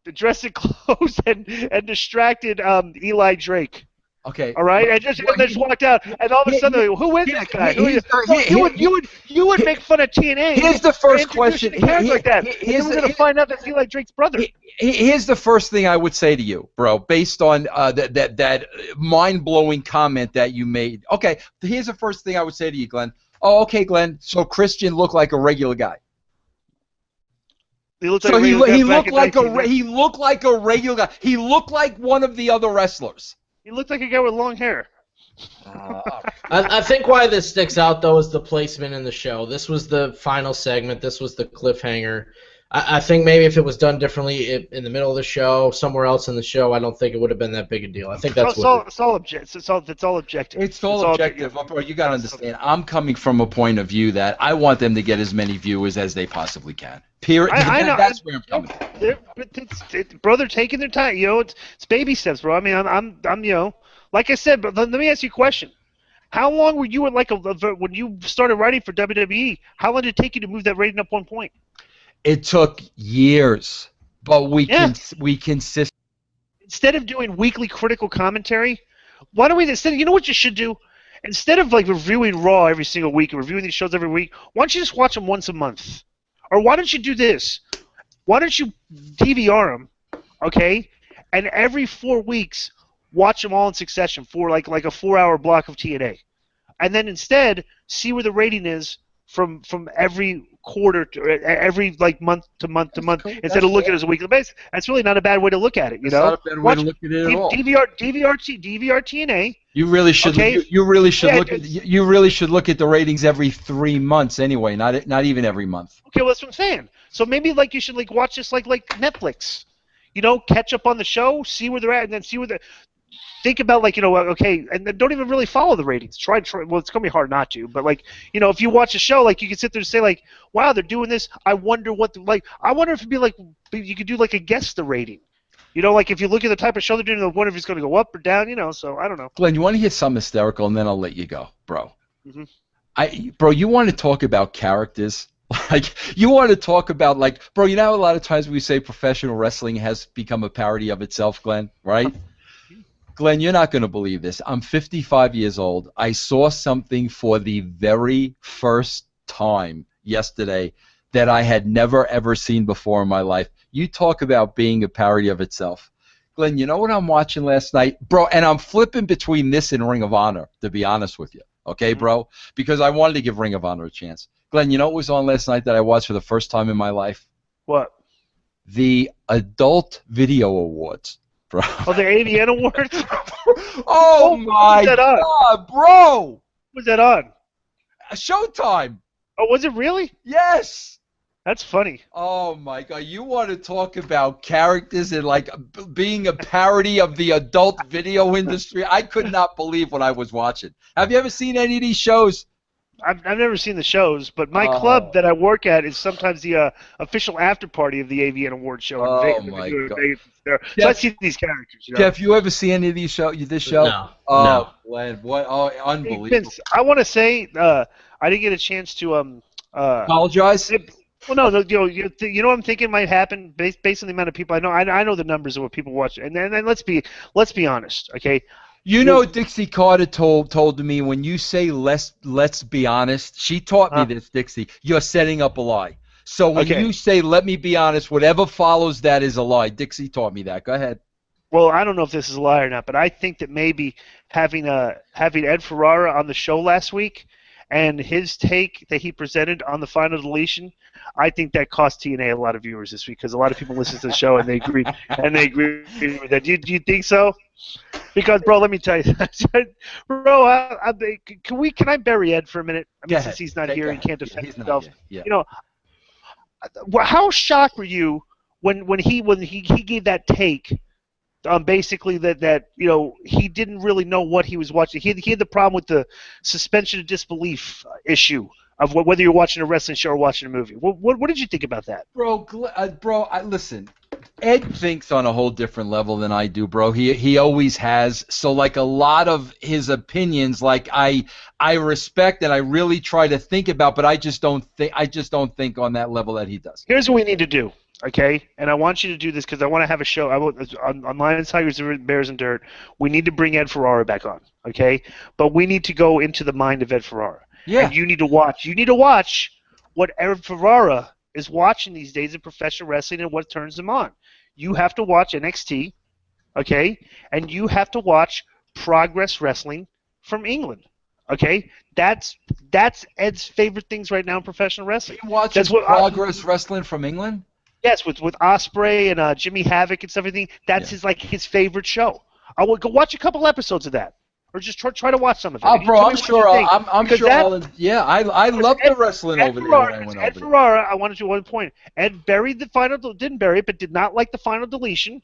dressed in clothes and distracted Eli Drake. Okay. All right, and just walked out, and all of a sudden, who is that guy? You would make fun of TNA. Here's the first question. Like that. We're going to find out that's Eli Drake's brother. Here's the first thing I would say to you, bro, based on that mind-blowing comment that you made. Okay, here's the first thing I would say to you, Glenn. Oh, okay, Glenn. So Christian looked like a regular guy. He looked like he looked like a regular guy. He looked like one of the other wrestlers. He looked like a guy with long hair. I think why this sticks out, though, is the placement in the show. This was the final segment. This was the cliffhanger. I think maybe if it was done differently in the middle of the show, somewhere else in the show, I don't think it would have been that big a deal. I think that's It's all objective. It's all objective. It's all objective. Bro, you got to understand. I'm coming from a point of view that I want them to get as many viewers as they possibly can. Period. I know. That's where I'm coming from. Bro, they're taking their time. You know, it's baby steps, bro. I mean, I'm you know, like I said, but let me ask you a question. How long were you when you started writing for WWE? How long did it take you to move that rating up 1 point? It took years, but we consist. Instead of doing weekly critical commentary, why don't we you know what you should do? Instead of like reviewing Raw every single week and reviewing these shows every week, why don't you just watch them once a month? Or why don't you do this? Why don't you DVR them, okay? And every 4 weeks, watch them all in succession for like a 4-hour block of TNA, and then instead see where the rating is from every quarter to every like month to month to month, instead of looking at it as a weekly basis. That's really not a bad way to look at it, you know. Not a bad way to look at it at all. DVR TNA. You really should. Okay? You really should look at. You really should look at the ratings every 3 months anyway. Not even every month. Okay, well that's what I'm saying. So maybe like you should like watch this like Netflix. You know, catch up on the show, see where they're at, and then see where the. Think about like, you know, okay, and then don't even really follow the ratings. Try. Well, it's gonna be hard not to, but like, you know, if you watch a show, like you can sit there and say like, wow, they're doing this. I wonder what I wonder if it'd be like you could do like a guess the rating. You know, like if you look at the type of show they're doing, I wonder if it's gonna go up or down. You know, so I don't know. Glenn, you want to hear something hysterical, and then I'll let you go, bro. Mm-hmm. Bro, you want to talk about characters? Like, you want to talk about, like, bro, you know, a lot of times we say professional wrestling has become a parody of itself, Glenn, right? Glenn, you're not going to believe this. I'm 55 years old. I saw something for the very first time yesterday that I had never, ever seen before in my life. You talk about being a parody of itself. Glenn, you know what I'm watching last night? Bro, and I'm flipping between this and Ring of Honor, to be honest with you. Okay, bro? Because I wanted to give Ring of Honor a chance. Glenn, you know what was on last night that I watched for the first time in my life? What? The Adult Video Awards. Bro. Oh, the AVN Awards? Oh my God, bro! Was that on? Showtime. Oh, was it really? Yes. That's funny. Oh my God! You want to talk about characters and like being a parody of the adult video industry? I could not believe what I was watching. Have you ever seen any of these shows? I've never seen the shows, but my club that I work at is sometimes the official after party of the AVN Award show. Oh my God! So Jeff, I see these characters. You know? Jeff, you ever see any of these shows? This show? No. Oh, no. Glenn, what? Oh, unbelievable! Hey, Vince, I want to say I didn't get a chance to apologize. Well, no, you know what I'm thinking might happen based on the amount of people I know. I know the numbers of what people watch, and then let's be honest, okay? You know, Dixie Carter told me when you say let's be honest, she taught me this, Dixie. You're setting up a lie. So when you say let me be honest, whatever follows that is a lie. Dixie taught me that. Go ahead. Well, I don't know if this is a lie or not, but I think that maybe having Ed Ferrara on the show last week and his take that he presented on the final deletion, I think that cost TNA a lot of viewers this week because a lot of people listen to the show and they agree with that. Do you think so? Because, bro, let me tell you, bro, can I bury Ed for a minute? I mean, since he's not here and can't defend himself. Yeah. You know, how shocked were you when he gave that take? Basically that you know he didn't really know what he was watching. He had the problem with the suspension of disbelief issue of whether you're watching a wrestling show or watching a movie. What did you think about that, bro? Listen. Ed thinks on a whole different level than I do, bro. He always has. So like a lot of his opinions, like I respect and I really try to think about, but I just don't think on that level that he does. Here's what we need to do. Okay, and I want you to do this because I want to have a show on Lions, Tigers, Bears, and Dirt. We need to bring Ed Ferrara back on, okay? But we need to go into the mind of Ed Ferrara. Yeah. And you need to watch what Ed Ferrara is watching these days in professional wrestling and what turns them on. You have to watch NXT, okay? And you have to watch Progress Wrestling from England, okay? That's Ed's favorite things right now in professional wrestling. He watches Progress Wrestling from England? Yes, with Ospreay and Jimmy Havoc and everything. That's his favorite show. I will go watch a couple episodes of that, or just try to watch some of it. Oh, And you bro, tell me I'm what you sure. think. I'm Because sure. that- I love the wrestling over there when I went Ed over there. Ferrara, I wanted to one point. Ed buried the final, didn't bury it, but did not like the final deletion,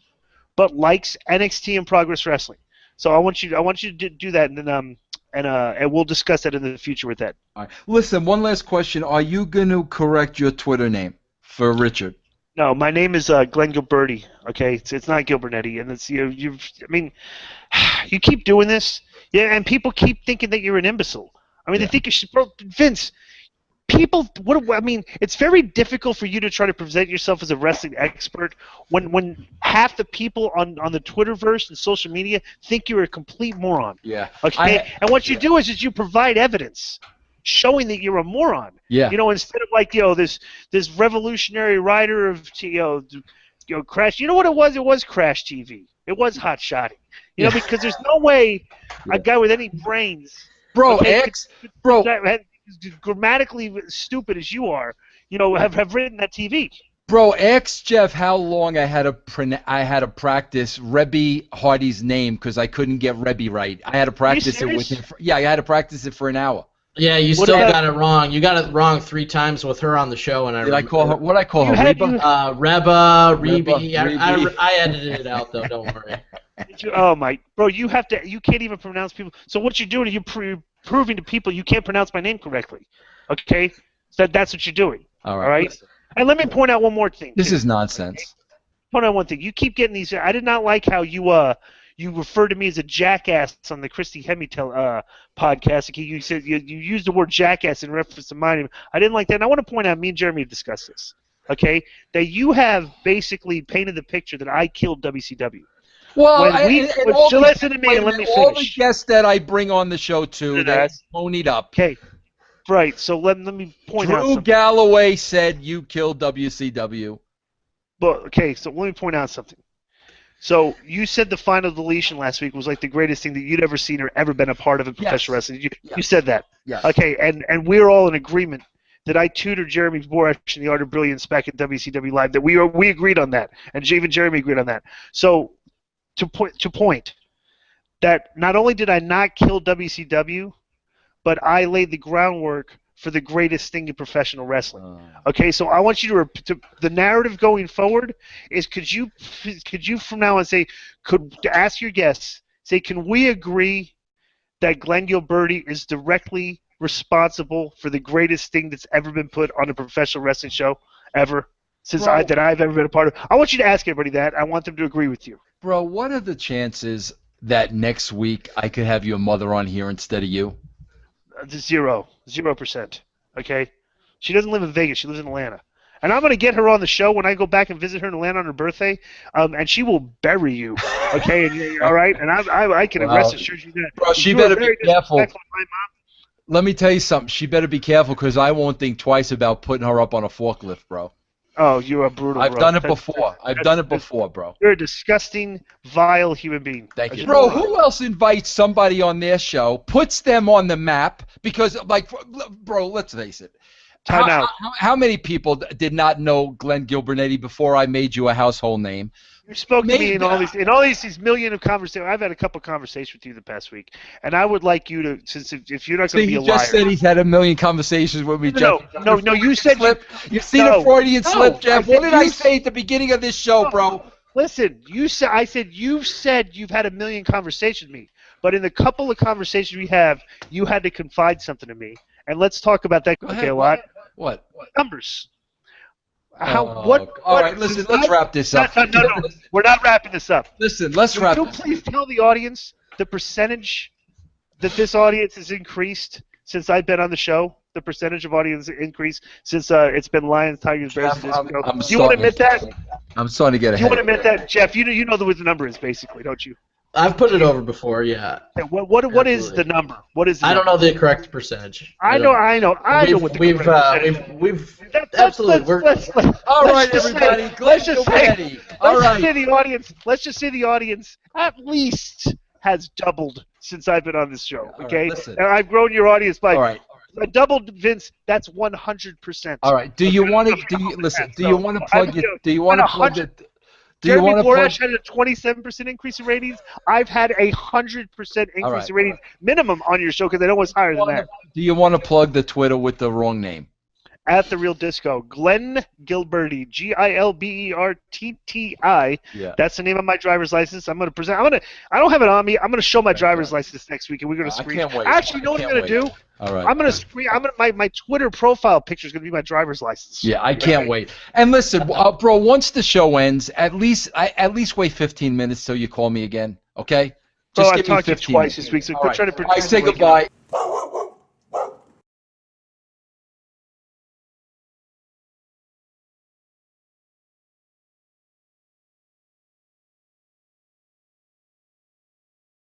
but likes NXT and Progress Wrestling. So I want you to do that, and then and we'll discuss that in the future with that. All right. Listen, one last question. Are you going to correct your Twitter name for Richard? No, my name is Glenn Gilberti. Okay, it's not Gilbernetti, and it's I mean, you keep doing this, yeah, and people keep thinking that you're an imbecile. I mean, they think you should, bro, Vince. People, I mean, it's very difficult for you to try to present yourself as a wrestling expert when half the people on the Twitterverse and social media think you're a complete moron. Yeah. Okay, and what you do is you provide evidence showing that you're a moron. Yeah. Instead of like this revolutionary writer of Crash. You know what it was? It was Crash TV. It was Hot Shotting. Because there's no way a guy with any brains, bro, bro, grammatically stupid as you are, have written that TV. Bro, ask Jeff how long I had to practice Rebby Hardy's name because I couldn't get Rebby right. I had to practice it with him. I had to practice it for an hour. Yeah, you still got it wrong. You got it wrong 3 times with her on the show, and I call her? What did I call her? Reba? Reba, Reby. I edited it out though. Don't worry. Oh my, bro! You can't even pronounce people. So what you're doing is you're proving to people you can't pronounce my name correctly. Okay, so that's what you're doing. All right. And let me point out one more thing. This is nonsense. Point out one thing. You keep getting these. I did not like how you referred to me as a jackass on the Christy Hemitel podcast. You said you used the word jackass in reference to my name. I didn't like that. And I want to point out, me and Jeremy discussed this. Okay, that you have basically painted the picture that I killed WCW. Well, listen to me and let me finish. All the guests that I bring on the show too, they ponied up. Okay, right. So let me point out something. Drew Galloway said you killed WCW. But okay, so let me point out something. So you said the final deletion last week was like the greatest thing that you'd ever seen or ever been a part of in professional wrestling. You said that. Yes. Okay, and we're all in agreement that I tutored Jeremy Borash in the Art of Brilliance back at WCW Live. That we agreed on that, and even Jeremy agreed on that. So to point that not only did I not kill WCW, but I laid the groundwork for the greatest thing in professional wrestling. Okay, so I want you to the narrative going forward is could you from now on say ask your guests, say, can we agree that Glenn Gilberti is directly responsible for the greatest thing that's ever been put on a professional wrestling show ever that I've ever been a part of? I want you to ask everybody that. I want them to agree with you. Bro, what are the chances that next week I could have your mother on here instead of you? 0%. Okay, she doesn't live in Vegas. She lives in Atlanta, and I'm gonna get her on the show when I go back and visit her in Atlanta on her birthday. And she will bury you. Okay, and all right, and I can rest assured you that. Bro, she better be careful. Let me tell you something. She better be careful because I won't think twice about putting her up on a forklift, bro. Oh, you are brutal, bro. I've done it before, bro. You're a disgusting, vile human being. Thank you. Bro, who else invites somebody on their show, puts them on the map? Because, bro, let's face it. Time out. How many people did not know Glenn Gilbernetti before I made you a household name? You spoke to me in all these million of conversations. I've had a couple conversations with you the past week, and I would like you to, since if you're not going to be a liar. He just said he's had a million conversations with me, Jeff. No, you said you've seen a Freudian slip, Jeff. What did I say at the beginning of this show, bro? Listen, you said you've had a million conversations with me, but in the couple of conversations we have, you had to confide something to me, and let's talk about that. Okay, a lot. What? Numbers. All right, listen, let's wrap this up. No. We're not wrapping this up. Listen, let's wrap this up. Can you please tell the audience the percentage that this audience has increased since I've been on the show? The percentage of audience increased since it's been Lions, Tigers, Bears. Do you want to admit that? I'm starting to get ahead. Do you want to admit that, Jeff? You know what the number is, basically, don't you? I've put it over before, yeah. What is the number? What is? I don't know the correct percentage. I know what the correct percentage is. We've absolutely. All right, everybody. Let's just say the audience at least has doubled since I've been on this show. Okay, and I've grown your audience by. All right. I doubled, Vince. That's 100%. All right. Do you want to? Do you want to plug it? Do you want to plug it? Do you Jeremy want to Borash plug? had a 27% increase in ratings. I've had a 100% increase right. in ratings minimum on your show because I know it's higher than that. Do you want to plug the Twitter with the wrong name? At the Real Disco, Glenn Gilberti, Gilbertti. Yeah. That's the name of my driver's license. I'm going to present. I don't have it on me. I'm going to show my driver's license next week, and we're going to screen. I can't wait. Actually, you know what I'm going to do? All right. I'm going to screen. My Twitter profile picture is going to be my driver's license. Yeah, I can't wait. And listen, bro, once the show ends, at least wait 15 minutes till you call me again, okay? Bro, Just I give me talked to you 15 twice minutes. this week, so All quit right. trying to All right, pretend. say goodbye.